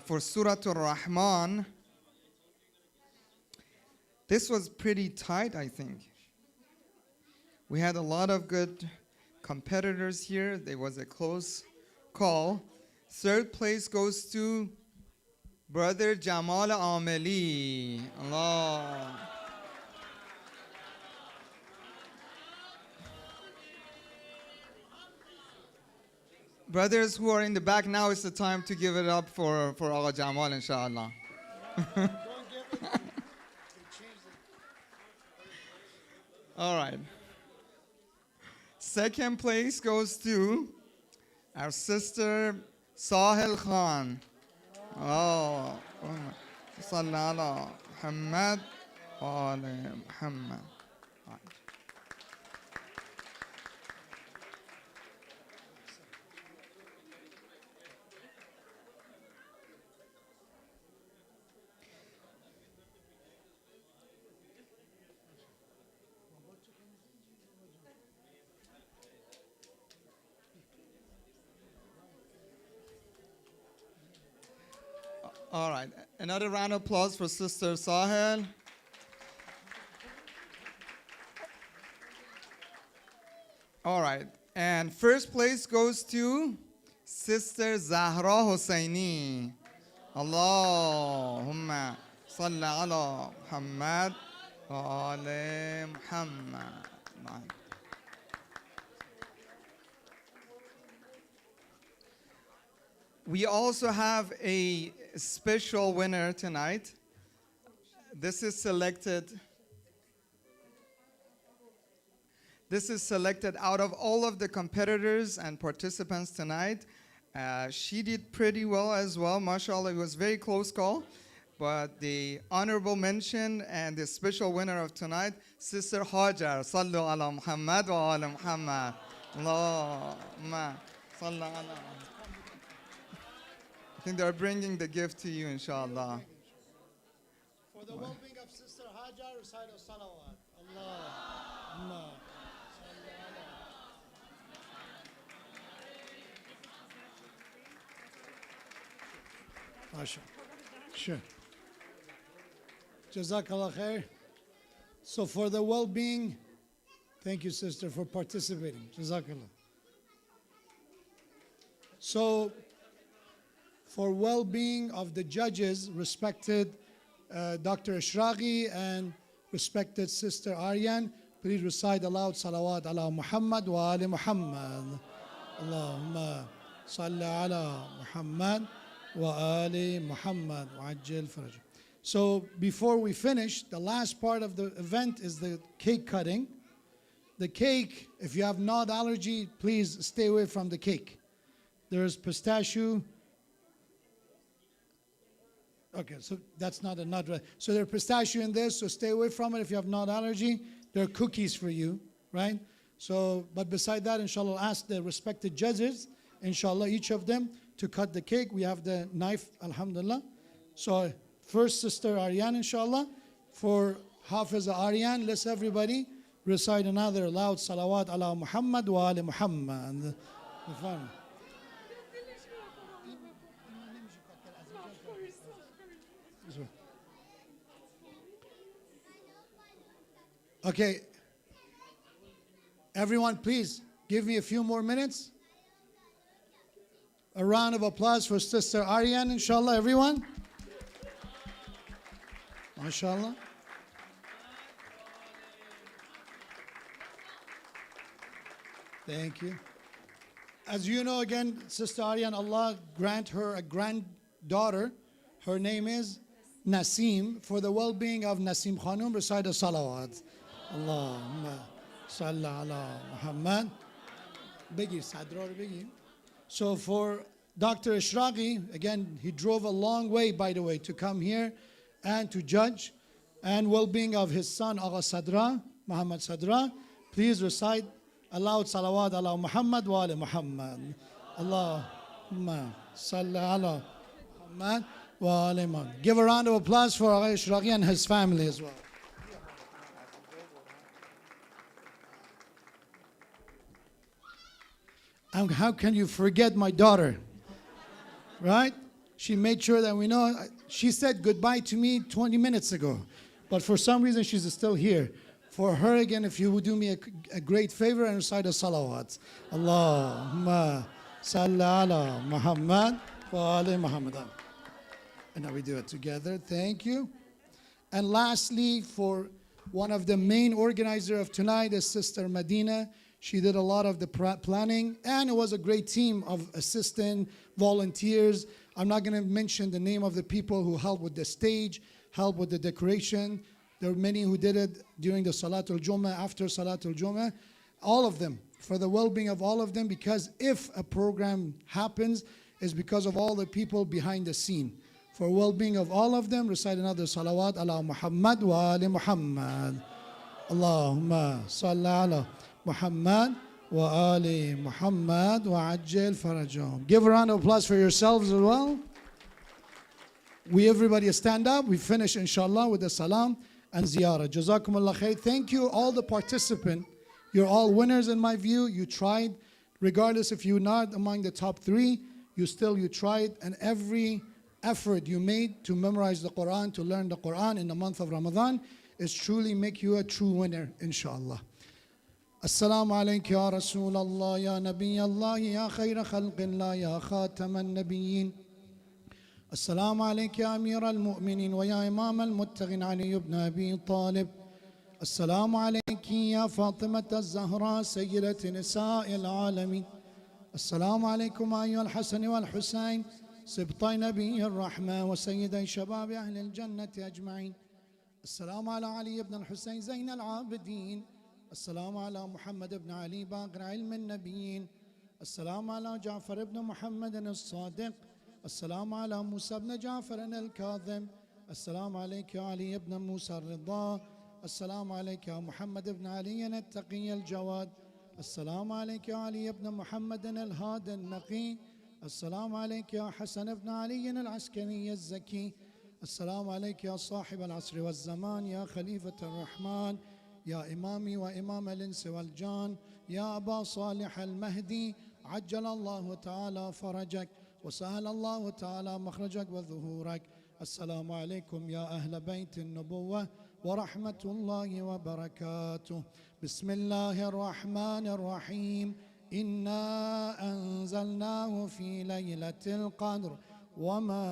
for Surah Al-Rahman. This was pretty tight, I think. We had a lot of good competitors here. There was a close call. Third place goes to brother Jamal Ameli. Allah. Brothers who are in the back, now is the time to give it up for Agha Jamal, inshallah. All right. Second place goes to our sister Sahil Khan. Oh, Sallallahu Muhammad wa ala Muhammad. All right. Another round of applause for Sister Sahel. All right. And first place goes to Sister Zahra Hosseini. Allahumma salli ala Muhammad wa ali Muhammad. We also have a special winner tonight. This is selected out of all of the competitors and participants tonight. She did pretty well as well, mashallah. It was a very close call. But the honorable mention and the special winner of tonight, Sister Hajar. Sallu ala Muhammad wa ala Muhammad. Allahumma salli ala. I think they're bringing the gift to you, inshallah. For the well-being of Sister Hajar, recite a salawat. Allahumma. Masha. Sure. JazakAllah khayr. So for the well-being, thank you, sister, for participating. JazakAllah. So for well-being of the judges, respected Dr. Ashraqi and respected Sister Aryan, please recite aloud salawat ala Muhammad wa ali Muhammad. Allahumma salli ala Muhammad wa ali Muhammad wa ajil faraj. So before we finish, the last part of the event is the cake cutting. The cake, if you have nut allergy, please stay away from the cake. There's pistachio. Okay, so that's not a nut. So there's pistachio in this, so stay away from it if you have nut allergy. There are cookies for you, right? So, but beside that, inshallah, I'll ask the respected judges, inshallah, each of them to cut the cake. We have the knife, alhamdulillah. So first, Sister Aryan, inshallah. For Hafiz Aryan, let's everybody recite another loud salawat ala Muhammad wa ali Muhammad. Okay, everyone, please give me a few more minutes. A round of applause for Sister Aryan, inshallah, everyone. MashaAllah. Thank you. As you know, again, Sister Aryan, Allah grant her a granddaughter. Her name is Nasim. For the well-being of Nasim Khanum, recite a salawat. Allahumma salli ala Muhammad. Biggie, Sadra Biggie. So for Dr. Ashraqi, again, he drove a long way, by the way, to come here and to judge. And well-being of his son, Agha Sadra, Muhammad Sadra, please recite aloud salawat ala Muhammad wa ala Muhammad. Allahumma salli ala Muhammad wa ala Muhammad. Give a round of applause for Agha Ashraqi and his family as well. And how can you forget my daughter? Right? She made sure that we know. She said goodbye to me 20 minutes ago. But for some reason, she's still here. For her, again, if you would do me a great favor and recite a salawat. Allahumma salli ala Muhammad wa ali Muhammad. And now we do it together. Thank you. And lastly, for one of the main organizers of tonight is Sister Medina. She did a lot of the planning, and it was a great team of assistant volunteers. I'm not going to mention the name of the people who helped with the stage, helped with the decoration. There were many who did it during the Salatul Jummah, after Salatul Jummah. All of them, for the well-being of all of them, because if a program happens, it's because of all the people behind the scene. For well-being of all of them, recite another salawat ala Muhammad wa ali Muhammad. Allahumma salli ala Muhammad wa ali Muhammad wa ajil farajahum. Give a round of applause for yourselves as well. We everybody stand up. We finish inshallah with the salam and ziyarah. Jazakumullah khair. Thank you all the participants. You're all winners in my view. You tried. Regardless if you're not among the top 3, you tried. And every effort you made to memorize the Quran, to learn the Quran in the month of Ramadan is truly make you a true winner, inshallah. Assalamu alaykum ya Rasulullah, ya Nabi Allah, ya khayr khalqillah, ya khatam al-nabiyyin. Assalamu alaykum ya Amir al-Mu'minin wa ya Imam al-Muttaqin Ali ibn Abi Talib. Assalamu alaykum ya Fatima al-Zahra, Sayyidat Nisa al-Alamin. Assalamu alaykum ayyuha al-Hasan wal-Husayn, سبطي نبي الرحمة وسيدي شباب أهل الجنة أجمعين. السلام على علي بن الحسين زين العابدين. السلام على محمد بن علي باقر علم النبيين. السلام على جعفر بن محمد الصادق. السلام على موسى بن جعفر الكاظم. السلام عليك يا علي بن موسى الرضا. السلام عليك يا محمد بن علي التقي الجواد. السلام عليك يا علي بن محمد الهادي النقي. السلام عليك يا حسن بن علي العسكري الزكي. السلام عليك يا صاحب العصر والزمان، يا خليفة الرحمن، يا إمامي وإمام الإنس والجان، يا أبا صالح المهدي، عجل الله تعالى فرجك وسهل الله تعالى مخرجك وظهورك. السلام عليكم يا أهل بيت النبوة ورحمة الله وبركاته. بسم الله الرحمن الرحيم. إنا أنزلناه في ليلة القدر وما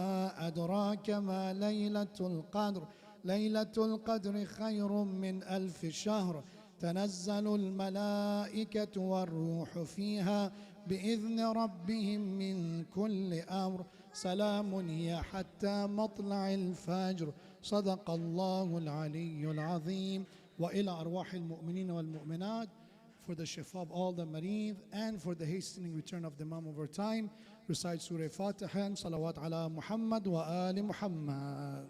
أدراك ما ليلة القدر. ليلة القدر خير من 1000 شهر. تنزل الملائكة والروح فيها بإذن ربهم من كل أمر. سلام هي حتى مطلع الفجر. صدق الله العلي العظيم. وإلى أرواح المؤمنين والمؤمنات, for the shifa of all the marid and for the hastening return of the Imam over time, recite Surah Fatiha and Salawat ala Muhammad wa Ali Muhammad.